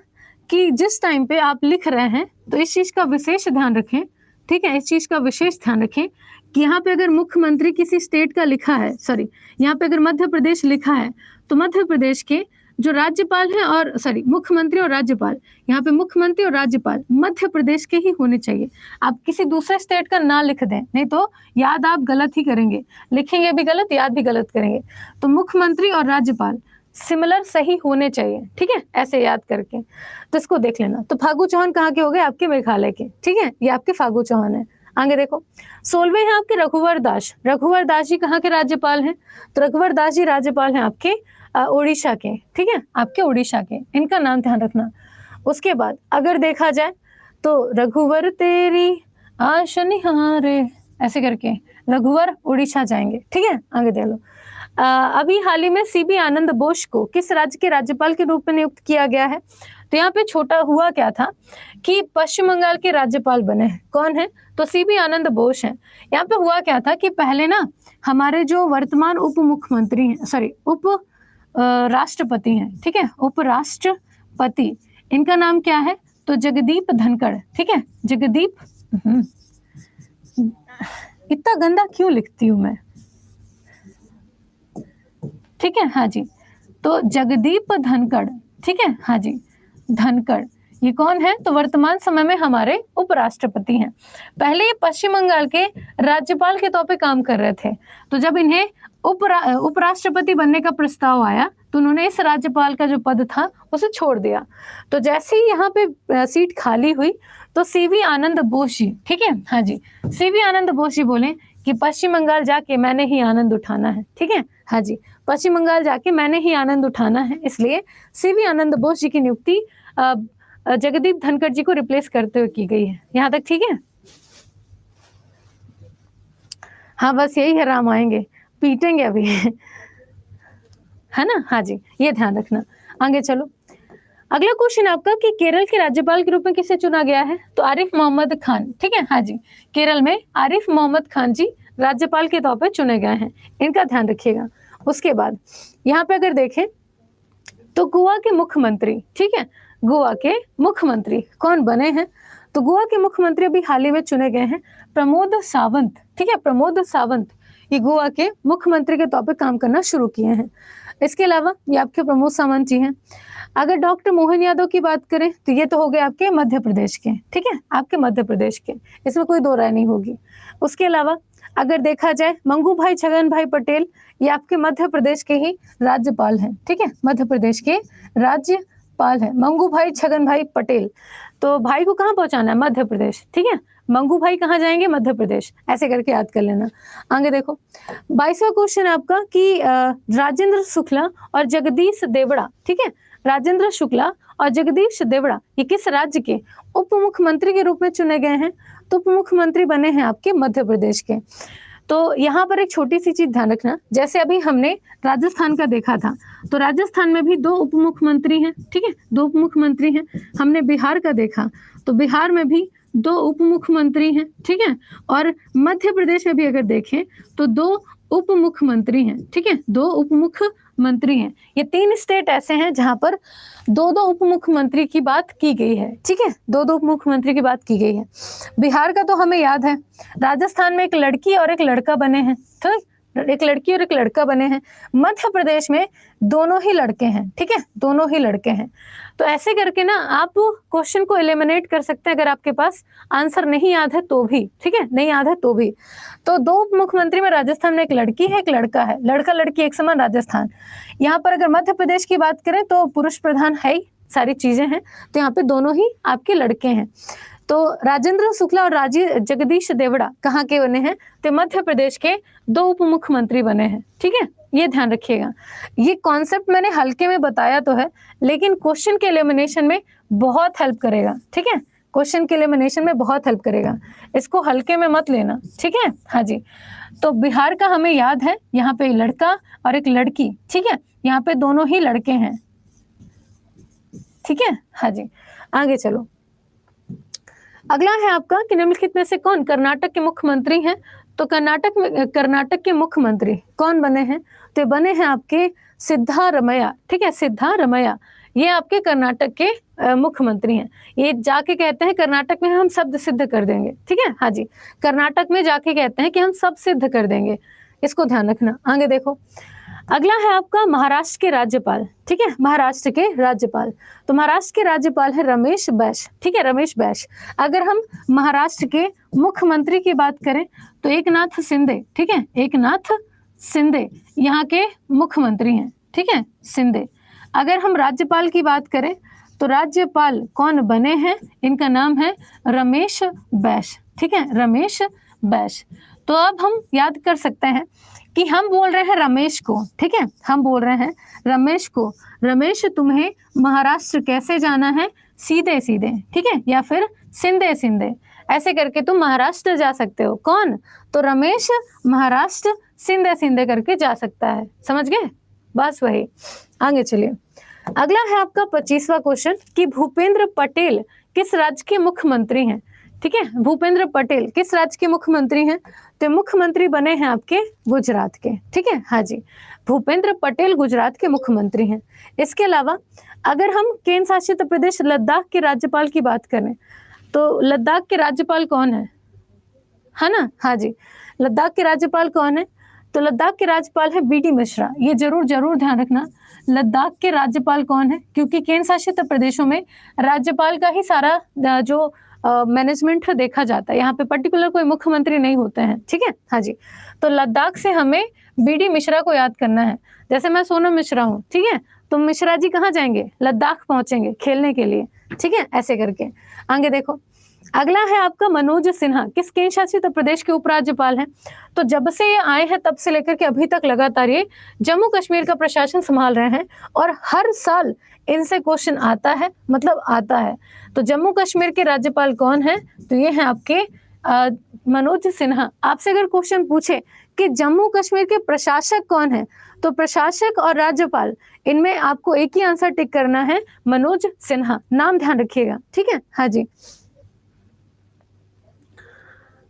कि जिस टाइम पे आप लिख रहे हैं तो इस चीज का विशेष ध्यान रखें, ठीक है, इस चीज का विशेष ध्यान रखें कि यहाँ पे अगर मुख्यमंत्री किसी स्टेट का लिखा है, सॉरी, यहाँ पे अगर मध्य प्रदेश लिखा है तो मध्य प्रदेश के जो राज्यपाल हैं, और सॉरी, मुख्यमंत्री और राज्यपाल, यहाँ पे मुख्यमंत्री और राज्यपाल मध्य प्रदेश के ही होने चाहिए। आप किसी दूसरे स्टेट का ना लिख दें, नहीं तो याद आप गलत ही करेंगे, लिखेंगे भी गलत, याद भी गलत करेंगे। तो मुख्यमंत्री और राज्यपाल सिमिलर सही होने चाहिए, ठीक है, ऐसे याद करके। तो इसको देख लेना। तो फागू चौहान कहाँ के हो गए? आपके मेघालय के, ठीक है, ये आपके फागू चौहान है। आगे देखो, 16वें हैं आपके रघुवर दास। रघुवर दास जी कहाँ के राज्यपाल हैं? तो रघुवर दास जी राज्यपाल हैं आपके उड़ीसा के, ठीक है, आपके उड़ीसा के, इनका नाम ध्यान रखना। उसके बाद अगर देखा जाए तो रघुवर तेरी आश निहारे, ऐसे करके रघुवर उड़ीसा जाएंगे, ठीक है। आगे देख लो, अभी हाल ही में सीबी आनंद बोस को किस राज्य के राज्यपाल के रूप में नियुक्त किया गया है? तो यहाँ पे छोटा हुआ क्या था कि पश्चिम बंगाल के राज्यपाल बने हैं, कौन है? तो सीबी आनंद बोस हैं। यहाँ पे हुआ क्या था कि पहले ना हमारे जो वर्तमान उप मुख्यमंत्री हैं, सॉरी, उप राष्ट्रपति हैं, ठीक है, उपराष्ट्रपति, इनका नाम क्या है? तो जगदीप धनखड़, ठीक है, जगदीप। इतना गंदा क्यों लिखती हूं मैं, ठीक है। हाँ जी, तो जगदीप धनखड़, ठीक है, हाँ जी, धनखड़, ये कौन है? तो वर्तमान समय में हमारे उपराष्ट्रपति हैं। पहले ये पश्चिम बंगाल के राज्यपाल के तौर पे काम कर रहे थे, तो जब इन्हें उपराष्ट्रपति बनने का प्रस्ताव आया तो उन्होंने इस राज्यपाल का जो पद था उसे छोड़ दिया। तो जैसे ही यहाँ पे सीट खाली हुई तो सीवी आनंद बोस जी, ठीक है, हाँ जी, सीवी आनंद बोस जी बोले कि पश्चिम बंगाल जाके मैंने ही आनंद उठाना है, ठीक है, हाँ जी, पश्चिम बंगाल जाके मैंने ही आनंद उठाना है। इसलिए सीवी आनंद बोस जी की नियुक्ति जगदीप धनखड़ जी को रिप्लेस करते हुए की गई है। यहाँ तक ठीक है? हाँ, बस यही है, राम आएंगे, पीटेंगे अभी है ना? हाँ जी, ये ध्यान रखना। आगे चलो, अगला क्वेश्चन आपका कि केरल के राज्यपाल के रूप में किसे चुना गया है? तो आरिफ मोहम्मद खान, ठीक है, हाँ जी, केरल में आरिफ मोहम्मद खान जी राज्यपाल के तौर पर चुने गए हैं, इनका ध्यान रखिएगा। उसके बाद यहाँ पे अगर देखें तो गोवा के मुख्यमंत्री, ठीक है, गोवा के मुख्यमंत्री कौन बने हैं? तो गोवा के मुख्यमंत्री अभी हाल ही में चुने गए हैं प्रमोद सावंत, ठीक है, प्रमोद सावंत ये गोवा के मुख्यमंत्री के तौर पर काम करना शुरू किए हैं। इसके अलावा ये आपके प्रमोद सावंत जी हैं। अगर डॉक्टर मोहन यादव की बात करें तो ये तो हो गए आपके मध्य प्रदेश के, ठीक है, आपके मध्य प्रदेश के, इसमें कोई दो राय नहीं होगी। उसके अलावा अगर देखा जाए मंगू भाई छगन भाई पटेल, ये आपके मध्य प्रदेश के ही राज्यपाल हैं, ठीक है, मध्य प्रदेश के राज्यपाल है मंगू भाई छगन भाई पटेल। तो भाई को कहाँ पहुंचाना है? मध्य प्रदेश, ठीक है, मंगू भाई कहाँ जाएंगे? मध्य प्रदेश, ऐसे करके याद कर लेना। आगे देखो 22वां क्वेश्चन आपका कि राजेंद्र शुक्ला और जगदीश देवड़ा, ठीक है, राजेंद्र शुक्ला और जगदीश देवड़ा ये किस राज्य के उप मुख्यमंत्री के रूप में चुने गए हैं? तो उप मुख्यमंत्री बने हैं आपके मध्य प्रदेश के। तो यहाँ पर एक छोटी सी चीज ध्यान रखना, जैसे अभी हमने राजस्थान का देखा था, तो राजस्थान में भी 2 उप मुख्यमंत्री हैं, ठीक है, 2 उप मुख्यमंत्री हैं। हमने बिहार का देखा तो बिहार में भी 2 उप मुख्यमंत्री हैं, ठीक है, और मध्य प्रदेश में भी अगर देखें तो 2 उप मुख्यमंत्री हैं, ठीक है, 2 उप मुख्यमंत्री हैं। ये 3 स्टेट ऐसे हैं जहां पर 2-2 उप मुख्यमंत्री की बात की गई है, ठीक है, 2-2 उप मुख्यमंत्री की बात की गई है। बिहार का तो हमें याद है, राजस्थान में एक लड़की और एक लड़का बने हैं, ठीक, एक लड़की और एक लड़का बने हैं। मध्य प्रदेश में दोनों ही लड़के हैं, ठीक है, दोनों ही लड़के हैं। तो ऐसे करके ना आप क्वेश्चन को एलिमिनेट कर सकते हैं अगर आपके पास आंसर नहीं याद है तो भी, ठीक है, नहीं याद है तो भी। तो 2 उप मुख्यमंत्री में राजस्थान में एक लड़की है एक लड़का है, लड़का लड़की एक समान राजस्थान। यहाँ पर अगर मध्य प्रदेश की बात करें तो पुरुष प्रधान है ही, सारी चीजें हैं, तो यहाँ पे दोनों ही आपके लड़के हैं। तो राजेंद्र शुक्ला और जगदीश देवड़ा कहाँ के बने हैं? तो मध्य प्रदेश के 2 उप मुख्यमंत्री बने हैं, ठीक है, ये ध्यान रखिएगा। ये कॉन्सेप्ट मैंने हल्के में बताया तो है, लेकिन क्वेश्चन के एलिमिनेशन में बहुत हेल्प करेगा, ठीक है, क्वेश्चन के एलिमिनेशन में बहुत हेल्प करेगा, इसको हल्के में मत लेना, ठीक है, हाँ जी। तो बिहार का हमें याद है, यहाँ पे लड़का और एक लड़की, ठीक है, यहाँ पे दोनों ही लड़के हैं, ठीक है, हाँ जी। आगे चलो, अगला है आपका कि निम्नलिखित में से कौन कर्नाटक के मुख्यमंत्री हैं? तो कर्नाटक के मुख्यमंत्री कौन बने हैं? तो बने हैं आपके सिद्धारमैया, ठीक है, सिद्धारमैया, ये आपके कर्नाटक के मुख्यमंत्री हैं। ये जाके कहते हैं कर्नाटक में हम शब्द सिद्ध कर देंगे, ठीक है, हाँ जी, कर्नाटक में जाके कहते हैं कि हम सब सिद्ध कर देंगे, इसको ध्यान रखना। आगे देखो, अगला है आपका महाराष्ट्र के राज्यपाल, ठीक है, महाराष्ट्र के राज्यपाल। तो महाराष्ट्र के राज्यपाल है रमेश बैस, ठीक है, रमेश बैस। अगर हम महाराष्ट्र के मुख्यमंत्री की बात करें तो एकनाथ शिंदे, ठीक है, एकनाथ शिंदे यहाँ के मुख्यमंत्री हैं, ठीक है, शिंदे। अगर हम राज्यपाल की बात करें तो राज्यपाल कौन बने हैं? इनका नाम है रमेश बैस, ठीक है, रमेश बैस। तो अब हम याद कर सकते हैं कि हम बोल रहे हैं रमेश को, ठीक है, हम बोल रहे हैं रमेश को, रमेश तुम्हें महाराष्ट्र कैसे जाना है? सीधे सीधे, ठीक है, या फिर सिंधे सिंधे, ऐसे करके तुम महाराष्ट्र जा सकते हो। कौन? तो रमेश महाराष्ट्र सिंधे सिंधे करके जा सकता है, समझ गए? बस वही। आगे चलिए, अगला है आपका 25वां क्वेश्चन कि भूपेंद्र पटेल किस राज्य के मुख्यमंत्री हैं? ठीक है, भूपेंद्र पटेल किस राज्य के मुख्यमंत्री हैं? तो मुख्यमंत्री बने हैं आपके गुजरात के, ठीक है, हाँ जी, भूपेंद्र पटेल गुजरात के मुख्यमंत्री हैं। इसके अलावा अगर हम केंद्र शासित प्रदेश लद्दाख के राज्यपाल की बात करें तो लद्दाख के राज्यपाल कौन है ना? हाँ जी, लद्दाख के राज्यपाल कौन है? तो लद्दाख के राज्यपाल है बीडी मिश्रा। ये जरूर जरूर ध्यान रखना, लद्दाख के राज्यपाल कौन है, क्योंकि केंद्र शासित प्रदेशों में राज्यपाल का ही सारा जो मैनेजमेंट देखा जाता है, यहाँ पे पर्टिकुलर कोई मुख्यमंत्री नहीं होते हैं, ठीक है। हाँ जी, तो लद्दाख से हमें बीडी मिश्रा को याद करना है। जैसे मैं सोनम मिश्रा हूँ, ठीक है, तो मिश्रा जी कहाँ जाएंगे, लद्दाख पहुंचेंगे खेलने के लिए, ठीक है, ऐसे करके। आगे देखो, अगला है आपका मनोज सिन्हा, किस केंद्र शासित प्रदेश के उपराज्यपाल हैं। तो जब से ये आए हैं तब से लेकर के अभी तक लगातार ये जम्मू कश्मीर का प्रशासन संभाल रहे हैं और हर साल इनसे क्वेश्चन आता है, मतलब आता है। तो जम्मू कश्मीर के राज्यपाल कौन है, तो ये है आपके मनोज सिन्हा। आपसे अगर क्वेश्चन पूछे कि जम्मू कश्मीर के प्रशासक कौन है, तो प्रशासक और राज्यपाल इनमें आपको एक ही आंसर टिक करना है, मनोज सिन्हा, नाम ध्यान रखिएगा, ठीक है। हाँ जी,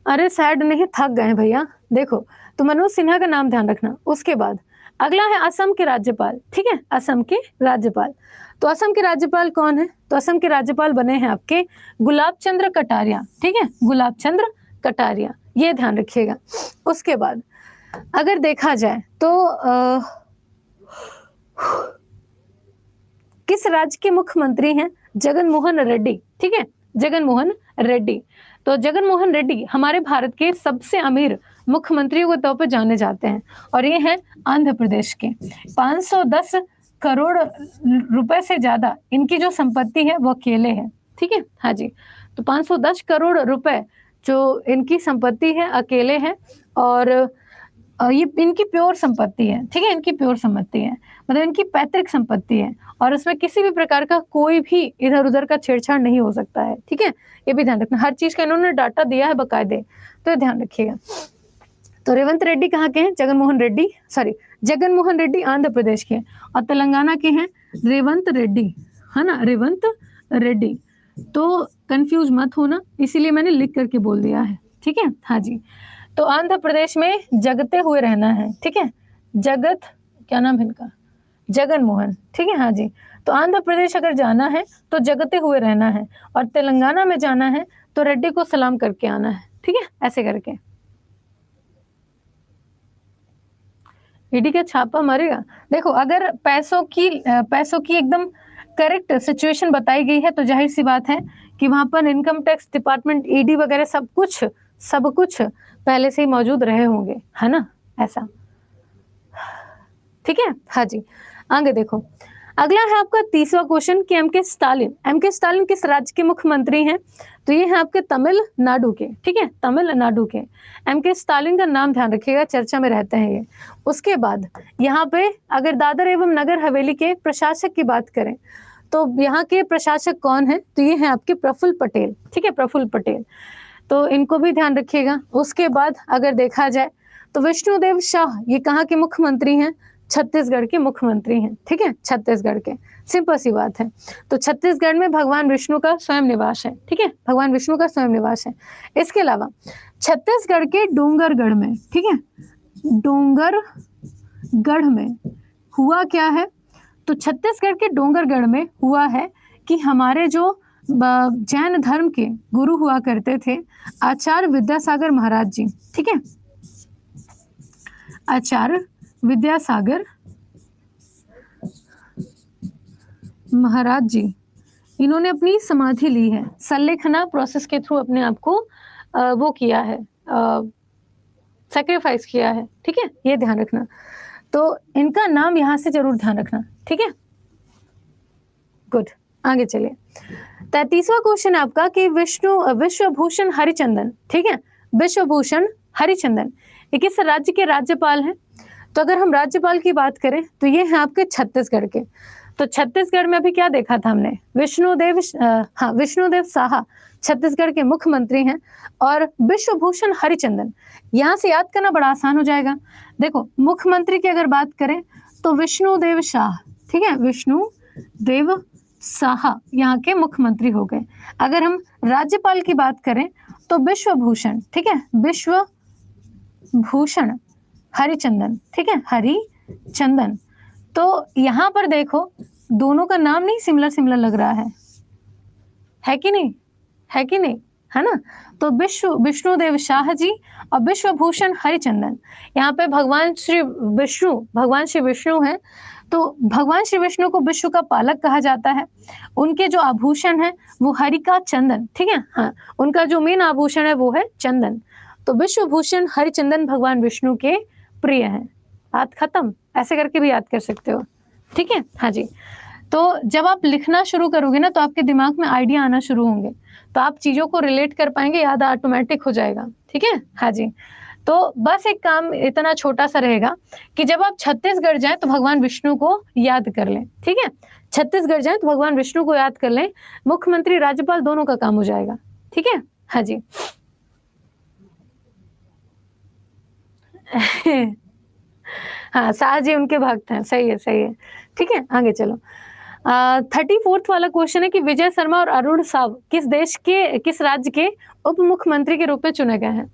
अरे सैड नहीं, थक गए भैया। देखो, तो मनोज सिन्हा का नाम ध्यान रखना। उसके बाद अगला है असम के राज्यपाल, ठीक है, असम के राज्यपाल। तो असम के राज्यपाल कौन है, तो असम के राज्यपाल बने हैं आपके गुलाब चंद्र कटारिया, ठीक है, गुलाब चंद्र कटारिया, ये ध्यान रखिएगा। उसके बाद अगर देखा जाए तो किस राज्य के मुख्यमंत्री हैं, जगन मोहन रेड्डी, ठीक है, जगन मोहन रेड्डी। तो जगन मोहन रेड्डी हमारे भारत के सबसे अमीर मुख्यमंत्रियों के तौर पर जाने जाते हैं और ये हैं आंध्र प्रदेश के। 510 करोड़ रुपए से ज्यादा इनकी जो संपत्ति है वो अकेले है, ठीक है। हाँ जी, तो 510 करोड़ रुपए जो इनकी संपत्ति है अकेले है और ये इनकी प्योर संपत्ति है, ठीक है, इनकी प्योर संपत्ति है, मतलब इनकी पैतृक संपत्ति है और उसमें किसी भी प्रकार का कोई भी इधर उधर का छेड़छाड़ नहीं हो सकता है, ठीक है, ये भी ध्यान रखना। हर चीज का इन्होंने डाटा दिया है बकायदे, तो ध्यान रखिएगा। तो रेवंत रेड्डी कहाँ के हैं, जगन मोहन रेड्डी आंध्र प्रदेश के और तेलंगाना के हैं रेवंत रेड्डी, है ना, रेवंत रेड्डी। तो कंफ्यूज मत होना, इसीलिए मैंने लिख करके बोल दिया है, ठीक है। हाँ जी, तो आंध्र प्रदेश में जगते हुए रहना है, ठीक है, क्या नाम है इनका, जगन मोहन, ठीक है। हाँ जी, तो आंध्र प्रदेश अगर जाना है तो जगते हुए रहना है और तेलंगाना में जाना है तो रेड्डी को सलाम करके आना है, ठीक है, ऐसे करके। ईडी का छापा मारेगा। देखो, अगर पैसों की एकदम करेक्ट सिचुएशन बताई गई है तो जाहिर सी बात है कि वहां पर इनकम टैक्स डिपार्टमेंट, ईडी वगैरह सब कुछ पहले से ही मौजूद रहे होंगे, है ना, ऐसा, ठीक है। हाँ जी, आगे देखो, अगला है आपका तीसरा क्वेश्चन कि एम के स्टालिन किस राज्य के मुख्यमंत्री हैं, तो ये है आपके तमिलनाडु के, ठीक है, तमिलनाडु के। एम के स्टालिन का नाम ध्यान रखिएगा, चर्चा में रहते हैं ये। उसके बाद यहाँ पे अगर दादर एवं नगर हवेली के प्रशासक की बात करें तो यहाँ के प्रशासक कौन है, तो ये है आपके प्रफुल्ल पटेल, ठीक है, प्रफुल्ल पटेल, तो इनको भी ध्यान रखिएगा। उसके बाद अगर देखा जाए तो विष्णुदेव शाह, ये कहाँ के मुख्यमंत्री हैं, छत्तीसगढ़ के मुख्यमंत्री हैं, ठीक है, छत्तीसगढ़ के, सिंपल सी बात है। तो छत्तीसगढ़ में भगवान विष्णु का स्वयं निवास है, ठीक है, भगवान विष्णु का स्वयं निवास है। इसके अलावा छत्तीसगढ़ के डोंगरगढ़ में, ठीक है, डोंगरगढ़ में हुआ क्या है, तो छत्तीसगढ़ के डोंगरगढ़ में हुआ है कि हमारे जो जैन धर्म के गुरु हुआ करते थे आचार्य विद्यासागर महाराज जी, ठीक है, आचार्य विद्यासागर महाराज जी, इन्होंने अपनी समाधि ली है, संलेखना प्रोसेस के थ्रू अपने आप को वो किया है, सैक्रिफाइस किया है, ठीक है, ये ध्यान रखना। तो इनका नाम यहां से जरूर ध्यान रखना, ठीक है, गुड। आगे चलिए, 33वां क्वेश्चन आपका कि विश्वभूषण हरिचंदन, ठीक है, विश्वभूषण हरिचंदन ये किस राज्य के राज्यपाल हैं, तो अगर हम राज्यपाल की बात करें तो ये हैं आपके छत्तीसगढ़ के। तो छत्तीसगढ़ में अभी क्या देखा था हमने, विष्णुदेव साहा छत्तीसगढ़ के मुख्यमंत्री हैं और विश्वभूषण हरिचंदन, यहाँ से याद करना बड़ा आसान हो जाएगा। देखो, मुख्यमंत्री की अगर बात करें तो विष्णुदेव शाह, ठीक है, विष्णुदेव साहा यहाँ के मुख्यमंत्री हो गए। अगर हम राज्यपाल की बात करें तो विश्वभूषण, ठीक है, विश्वभूषण हरिचंदन, ठीक है, हरिचंदन। तो यहाँ पर देखो दोनों का नाम नहीं सिमिलर लग रहा है कि नहीं, है कि नहीं, है ना। तो विष्णुदेव शाह जी और विश्वभूषण हरिचंदन। यहाँ पे भगवान श्री विष्णु हैं, तो भगवान श्री विष्णु को विश्व का पालक कहा जाता है। उनके जो आभूषण है वो हरि का चंदन, ठीक है। हाँ, उनका जो मेन आभूषण है वो है चंदन। तो विश्वभूषण हरिचंदन भगवान विष्णु के प्रिय हैं। बात खत्म, ऐसे करके भी याद कर सकते हो, ठीक है। हाँ जी, तो जब आप लिखना शुरू करोगे ना तो आपके दिमाग में आइडिया आना शुरू होंगे, तो आप चीजों को रिलेट कर पाएंगे, याद ऑटोमेटिक हो जाएगा, ठीक है। हाँ जी, तो बस एक काम इतना छोटा सा रहेगा कि जब आप छत्तीसगढ़ जाएं तो भगवान विष्णु को याद कर लें, ठीक है। छत्तीसगढ़ जाएं तो भगवान विष्णु को याद कर लें, मुख्यमंत्री राज्यपाल दोनों का काम हो जाएगा, ठीक है। हाँ जी हाँ, शाह जी उनके भक्त हैं, सही है, सही है, ठीक है। आगे चलो। 34th वाला क्वेश्चन है कि विजय शर्मा और अरुण साव किस राज्य के उप मुख्यमंत्री के रूप में चुने गए हैं।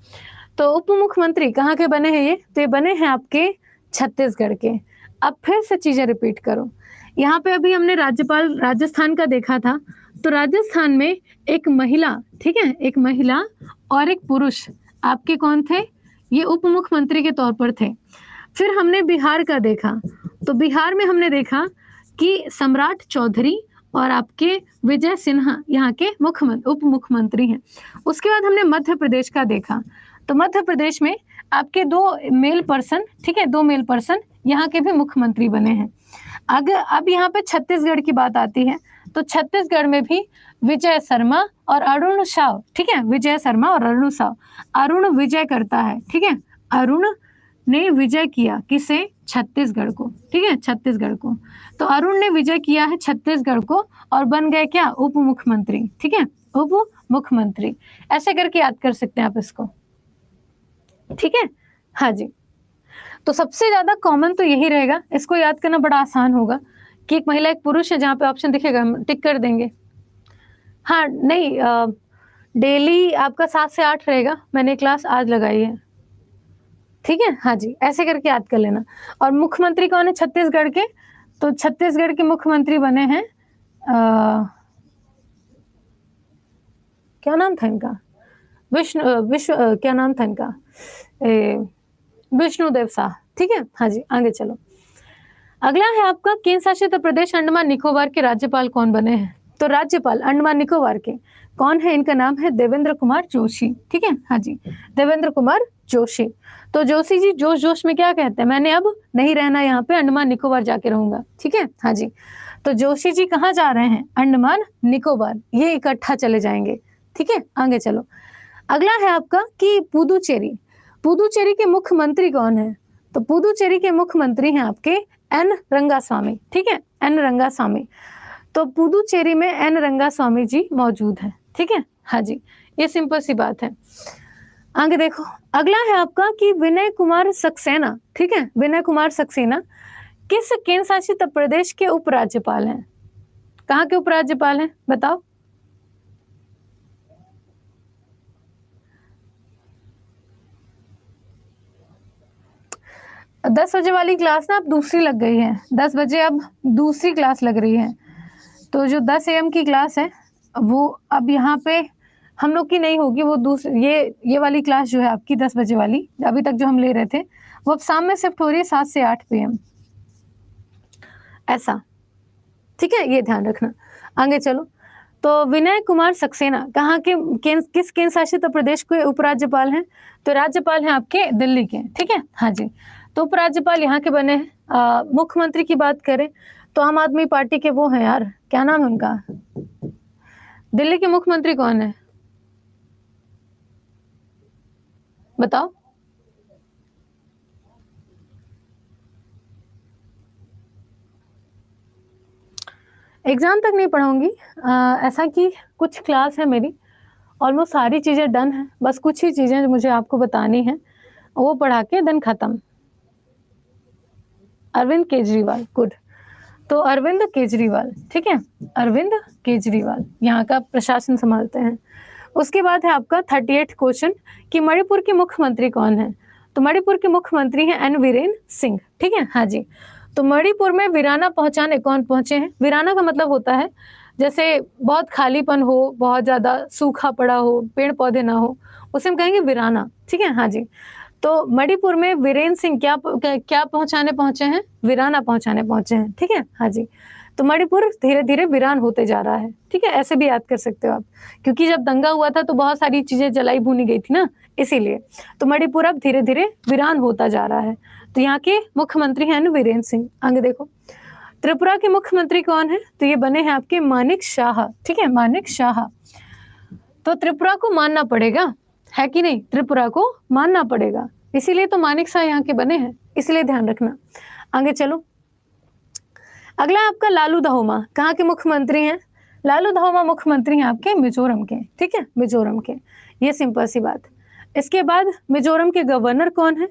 तो उप मुख्यमंत्री कहाँ के बने हैं ये? तो ये बने हैं आपके छत्तीसगढ़ के। अब फिर से चीजें रिपीट करो। यहाँ पे अभी हमने राज्यपाल राजस्थान का देखा था, तो राजस्थान में एक महिला, ठीक है, एक महिला और एक पुरुष आपके कौन थे? ये उप मुख्यमंत्री के तौर पर थे। फिर हमने बिहार का देखा, तो बिहार में हमने देखा कि सम्राट चौधरी और आपके विजय सिन्हा यहाँ के उप मुख्यमंत्री हैं। उसके बाद हमने मध्य प्रदेश का देखा, तो मध्य प्रदेश में आपके 2 मेल पर्सन, ठीक है, 2 मेल पर्सन यहाँ के भी मुख्यमंत्री बने हैं। अब यहाँ पे छत्तीसगढ़ की बात आती है, तो छत्तीसगढ़ में भी विजय शर्मा और अरुण साव, ठीक है, विजय शर्मा और अरुण साव। अरुण विजय करता है, ठीक है, अरुण ने विजय किया किसे? छत्तीसगढ़ को, ठीक है, छत्तीसगढ़ को। तो अरुण ने विजय किया है छत्तीसगढ़ को और बन गए क्या? उप मुख्यमंत्री, ठीक है, उप मुख्यमंत्री। ऐसे करके याद कर सकते हैं आप इसको, ठीक है। हाँ जी, तो सबसे ज्यादा कॉमन तो यही रहेगा, इसको याद करना बड़ा आसान होगा कि एक महिला एक पुरुष है, जहाँ पे ऑप्शन दिखेगा हम टिक कर देंगे। हाँ नहीं, डेली आपका 7 से 8 रहेगा, मैंने क्लास आज लगाई है, ठीक है। हाँ जी, ऐसे करके याद कर लेना। और मुख्यमंत्री कौन है छत्तीसगढ़ के? तो छत्तीसगढ़ के मुख्यमंत्री बने हैं क्या नाम था इनका? क्या नाम था इनका? विष्णुदेव शाह, ठीक है। हाँ जी, आगे चलो। अगला है आपका केंद्र शासित प्रदेश अंडमान निकोबार के राज्यपाल कौन बने हैं? तो राज्यपाल अंडमान निकोबार के कौन है? इनका नाम है देवेंद्र कुमार जोशी, ठीक है। हाँ जी, देवेंद्र कुमार जोशी। तो जोशी जी जोश जोश में क्या कहते हैं? मैंने अब नहीं रहना यहाँ पे, अंडमान निकोबार जाके रहूंगा, ठीक है। हाँ जी, तो जोशी जी कहाँ जा रहे हैं? अंडमान निकोबार, ये इकट्ठा चले जाएंगे, ठीक है। आगे चलो। अगला है आपका कि पुदुचेरी के मुख्यमंत्री कौन है? तो पुदुचेरी के मुख्यमंत्री हैं आपके एन रंगास्वामी, ठीक है, एन रंगास्वामी। तो पुदुचेरी में एन रंगास्वामी जी मौजूद है, ठीक है। हाँ जी, ये सिंपल सी बात है। आगे देखो, अगला है आपका कि विनय कुमार सक्सेना, ठीक है, विनय कुमार सक्सेना किस केंद्र शासित प्रदेश के उपराज्यपाल हैं? कहाँ के उपराज्यपाल हैं बताओ? दस बजे वाली क्लास ना अब दूसरी लग गई है, 10 बजे अब दूसरी क्लास लग रही है। तो जो 10 AM की क्लास है वो अब यहाँ पे हम लोग की नहीं होगी, वो दूसरी ये वाली क्लास जो है आपकी 10 बजे वाली, अभी तक जो हम ले रहे थे, वो अब शाम में शिफ्ट हो रही है 7 से 8 PM, ऐसा, ठीक है, ये ध्यान रखना। आगे चलो। तो विनय कुमार सक्सेना कहाँ के किस केंद्र शासित प्रदेश के उपराज्यपाल हैं? तो राज्यपाल हैं आपके दिल्ली के, ठीक है। हाँ जी, तो उपराज्यपाल यहाँ के बने हैं। मुख्यमंत्री की बात करें तो आम आदमी पार्टी के वो हैं यार, क्या नाम है उनका? दिल्ली के मुख्यमंत्री कौन है बताओ? एग्जाम तक नहीं पढ़ाऊंगी, ऐसा कि कुछ क्लास है मेरी, ऑलमोस्ट सारी चीजें डन है, बस कुछ ही चीजें जो मुझे आपको बतानी है वो पढ़ा के देन खत्म। अरविंद केजरीवाल, गुड। तो अरविंद केजरीवाल, ठीक है, अरविंद केजरीवाल यहाँ का प्रशासन संभालते हैं। उसके बाद है आपका 38 क्वेश्चन कि मणिपुर के मुख्यमंत्री कौन है? तो मणिपुर के मुख्यमंत्री हैं एन वीरेन सिंह, ठीक है। हाँ जी, तो मणिपुर में वीराना पहुंचाने कौन पहुंचे हैं? वीराना का मतलब होता है जैसे बहुत खालीपन हो, बहुत ज़्यादा सूखा पड़ा हो, पेड़ पौधे ना हो, उसे हम कहेंगे वीराना, ठीक है? हाँ जी। तो मणिपुर में वीरेंद्र सिंह क्या पहुँचाने पहुँचे हैं? वीराना पहुँचाने पहुँचे हैं, ठीक है? हाँ जी। तो मणिपुर धीरे-धीरे वीरान होते जा रहा है, ठीक है? ऐसे भी याद कर सकते हो आप, क्योंकि जब दंगा हुआ था तो बहुत सारी चीज़ें जलाई-भुनी गई थी ना, इसीलिए। तो मणिपुर अब धीरे-धीरे वीरान होता जा रहा है। तो यहाँ के मुख्यमंत्री हैं वीरेंद्र सिंह। आगे देखो, त्रिपुरा के मुख्यमंत्री कौन है? तो ये बने हैं आपके मानिक शाह, ठीक है? मानिक शाह। तो त्रिपुरा को मानना पड़ेगा, है कि नहीं? त्रिपुरा को मानना पड़ेगा, इसीलिए तो मानिक शाह यहाँ के बने हैं, इसलिए ध्यान रखना। आगे चलो, अगला आपका लालू दहोमा, कहाँ के मुख्यमंत्री हैं? लालू दहोमा मुख्यमंत्री हैं आपके मिजोरम के, ठीक है? मिजोरम के, ये सिंपल सी बात। इसके बाद मिजोरम के गवर्नर कौन है?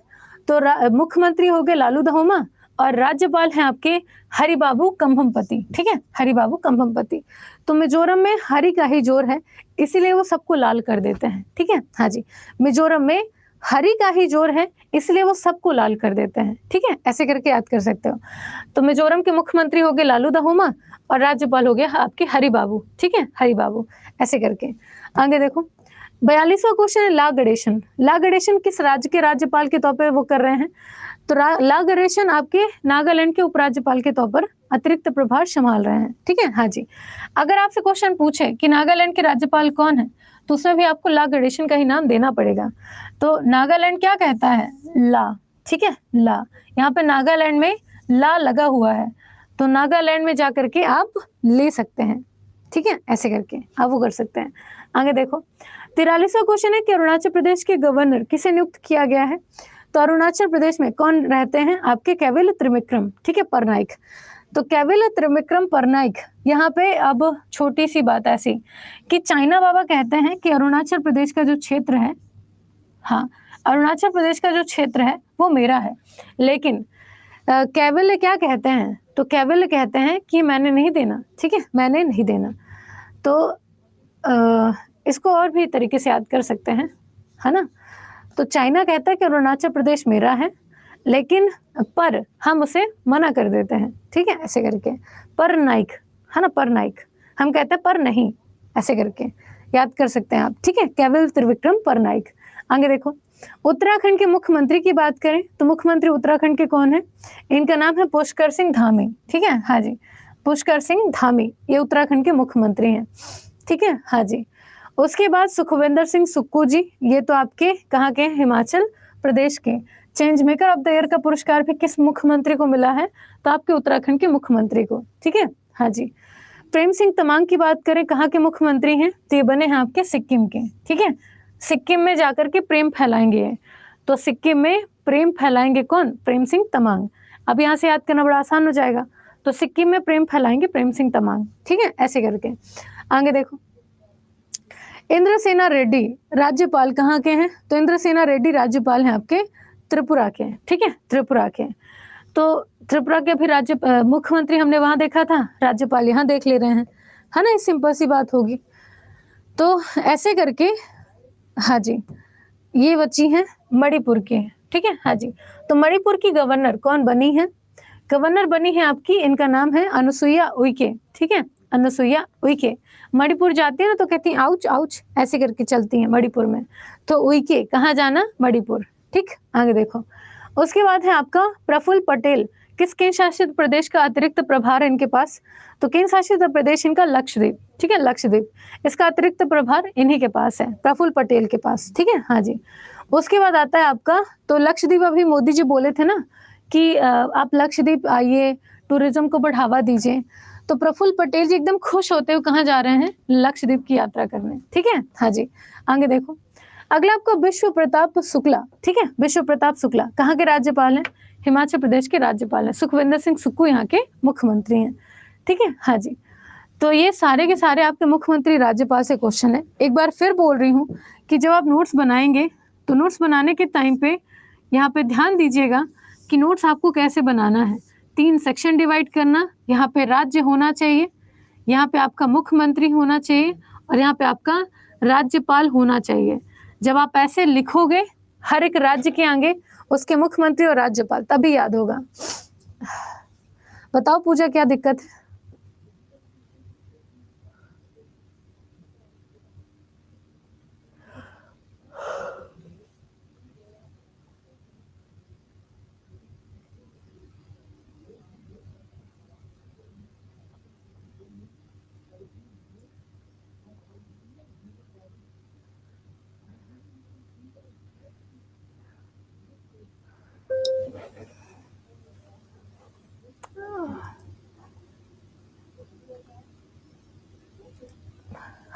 तो मुख्यमंत्री हो गए लालू दहोमा और राज्यपाल हैं आपके हरिबाबू कंभमपति, ठीक है? हरिबाबू कंभमपति। तो मिजोरम में हरि का ही जोर है, इसीलिए वो सबको लाल कर देते हैं, ठीक है? हाँ जी, मिजोरम में हरि का ही जोर है, इसलिए वो सबको लाल कर देते हैं, ठीक है? ऐसे करके याद कर सकते हो। तो मिजोरम के मुख्यमंत्री हो गए लालू दहोमा और राज्यपाल हो गया आपके हरिबाबू, ठीक है? हरिबाबू, ऐसे करके। आगे देखो, 42वां क्वेश्चन है ला गणेशन। ला गणेशन किस राज्य के राज्यपाल के तौर पर वो कर रहे हैं? तो ला गणेशन आपके नागालैंड के उपराज्यपाल के तौर पर अतिरिक्त प्रभार संभाल रहे हैं, ठीक है? हाँ जी। अगर आपसे क्वेश्चन पूछे कि नागालैंड के राज्यपाल कौन है, तो उसमें भी आपको ला गणेशन का ही नाम देना पड़ेगा। तो नागालैंड क्या कहता है? ला, ठीक है? ला, यहाँ पे नागालैंड में ला लगा हुआ है, तो नागालैंड में जाकर के आप ले सकते हैं, ठीक है? ऐसे करके आप वो कर सकते हैं। आगे देखो, 43वां क्वेश्चन है कि अरुणाचल प्रदेश के गवर्नर किसे नियुक्त किया गया है? तो अरुणाचल प्रदेश में कौन रहते हैं? आपके कैविल त्रिविक्रम, ठीक है? परनाइक। तो कैविल त्रिविक्रम परनाइक, यहाँ पे अब छोटी सी बात ऐसी कि चाइना बाबा कहते हैं कि अरुणाचल प्रदेश का जो क्षेत्र है, हाँ, अरुणाचल प्रदेश का जो क्षेत्र है वो मेरा है, लेकिन कैविल क्या कहते हैं? तो कैविल कहते हैं कि मैंने नहीं देना, ठीक है? मैंने नहीं देना। तो इसको और भी तरीके से याद कर सकते हैं, है ना? तो चाइना कहता है कि अरुणाचल प्रदेश मेरा है, लेकिन पर हम उसे मना कर देते हैं, ठीक है? ऐसे करके पर नाइक, है ना? पर नाइक हम कहते हैं पर नहीं, ऐसे करके याद कर सकते हैं आप, ठीक है? कैविल त्रिविक्रम पर नाइक। आगे देखो, उत्तराखंड के मुख्यमंत्री की बात करें तो मुख्यमंत्री उत्तराखंड के कौन है? इनका नाम है पुष्कर सिंह धामी, ठीक है? हाँ जी, पुष्कर सिंह धामी, ये उत्तराखंड के मुख्यमंत्री हैं, ठीक है? हाँ जी। उसके बाद सुखविंदर सिंह सुक्खू जी, ये तो आपके कहाँ के? हिमाचल प्रदेश के। Change maker of the year का पुरस्कार भी किस मुख्यमंत्री को मिला है? तो आपके उत्तराखंड के मुख्यमंत्री को, ठीक है? हाँ जी। प्रेम सिंह तमांग की बात करें, कहाँ के मुख्यमंत्री हैं? तो ये बने हैं आपके सिक्किम के, ठीक है? सिक्किम में जाकर के प्रेम फैलाएंगे, तो सिक्किम में प्रेम फैलाएंगे कौन? प्रेम सिंह तमांग। अब यहाँ से याद करना बड़ा आसान हो जाएगा, तो सिक्किम में प्रेम फैलाएंगे प्रेम सिंह तमांग, ठीक है? ऐसे करके। आगे देखो, इंद्रसेना रेड्डी राज्यपाल कहाँ के हैं? तो इंद्रसेना रेड्डी राज्यपाल हैं आपके त्रिपुरा के, ठीक है? त्रिपुरा के। तो त्रिपुरा के अभी मुख्यमंत्री हमने वहां देखा था, राज्यपाल यहाँ देख ले रहे हैं, है ना? सिंपल सी बात होगी। तो ऐसे करके, हाँ जी, ये बची हैं मणिपुर के, ठीक है? हाँ जी। तो मणिपुर की गवर्नर कौन बनी है? गवर्नर बनी है आपकी, इनका नाम है अनुसुईया उइके, ठीक है? अनुसुईया उइके। मणिपुर जाती है ना तो कहती है आउच आउच, ऐसे करके चलती है मणिपुर में। तो उइके, कहाँ जाना? मणिपुर, ठीक? आगे देखो, उसके बाद है आपका प्रफुल्ल पटेल, किस केंद्र शासित प्रदेश का अतिरिक्त प्रभार है इनके पास? तो केंद्र शासित प्रदेश इनका लक्षद्वीप, ठीक है? लक्षद्वीप, इसका अतिरिक्त प्रभार इन्हीं के पास है, प्रफुल्ल पटेल के पास, ठीक है? हाँ जी। उसके बाद आता है आपका, तो लक्षद्वीप अभी मोदी जी बोले थे ना कि आप लक्षद्वीप आइए, टूरिज्म को बढ़ावा दीजिए, तो प्रफुल्ल पटेल जी एकदम खुश होते हुए कहाँ जा रहे हैं? लक्षद्वीप की यात्रा करने, ठीक है? हाँ जी। आगे देखो, अगला आपका विश्व प्रताप शुक्ला, ठीक है? विश्व प्रताप शुक्ला कहाँ के राज्यपाल हैं? हिमाचल प्रदेश के राज्यपाल हैं। सुखविंदर सिंह सुक्खू यहाँ के मुख्यमंत्री हैं, ठीक है? हाँ जी। तो ये सारे के सारे आपके मुख्यमंत्री राज्यपाल से क्वेश्चन है। एक बार फिर बोल रही हूँ कि जब आप नोट्स बनाएंगे तो नोट्स बनाने के टाइम पे यहाँ पे ध्यान दीजिएगा कि नोट्स आपको कैसे बनाना है। 3 सेक्शन डिवाइड करना, यहाँ पे राज्य होना चाहिए, यहाँ पे आपका मुख्यमंत्री होना चाहिए और यहाँ पे आपका राज्यपाल होना चाहिए। जब आप ऐसे लिखोगे हर एक राज्य के आगे उसके मुख्यमंत्री और राज्यपाल, तभी याद होगा। बताओ पूजा, क्या दिक्कत है?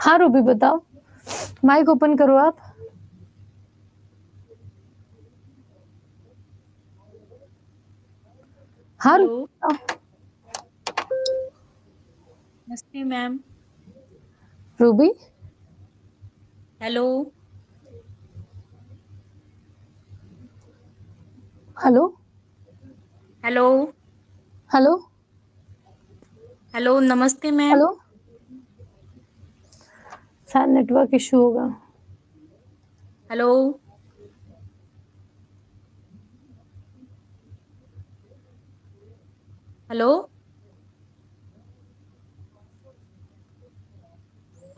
हाँ रूबी बताओ, माइक ओपन करो आप। हाँ हेलो। रूबी, नमस्ते ma'am. Ruby hello. Hello hello. Hello hello नमस्ते मैम। हेलो, शायद नेटवर्क इशू होगा। हेलो। हेलो।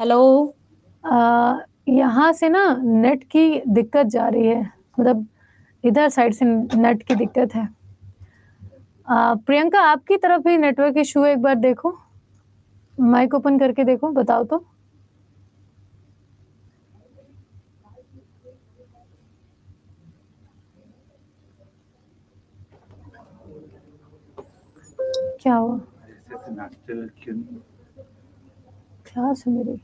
हेलो। यहाँ से ना नेट की दिक्कत जा रही है, मतलब इधर साइड से नेट की दिक्कत है। प्रियंका आपकी तरफ भी नेटवर्क इशू है, एक बार देखो, माइक ओपन करके देखो, बताओ तो। क्या हुआ? क्लास है मेरी।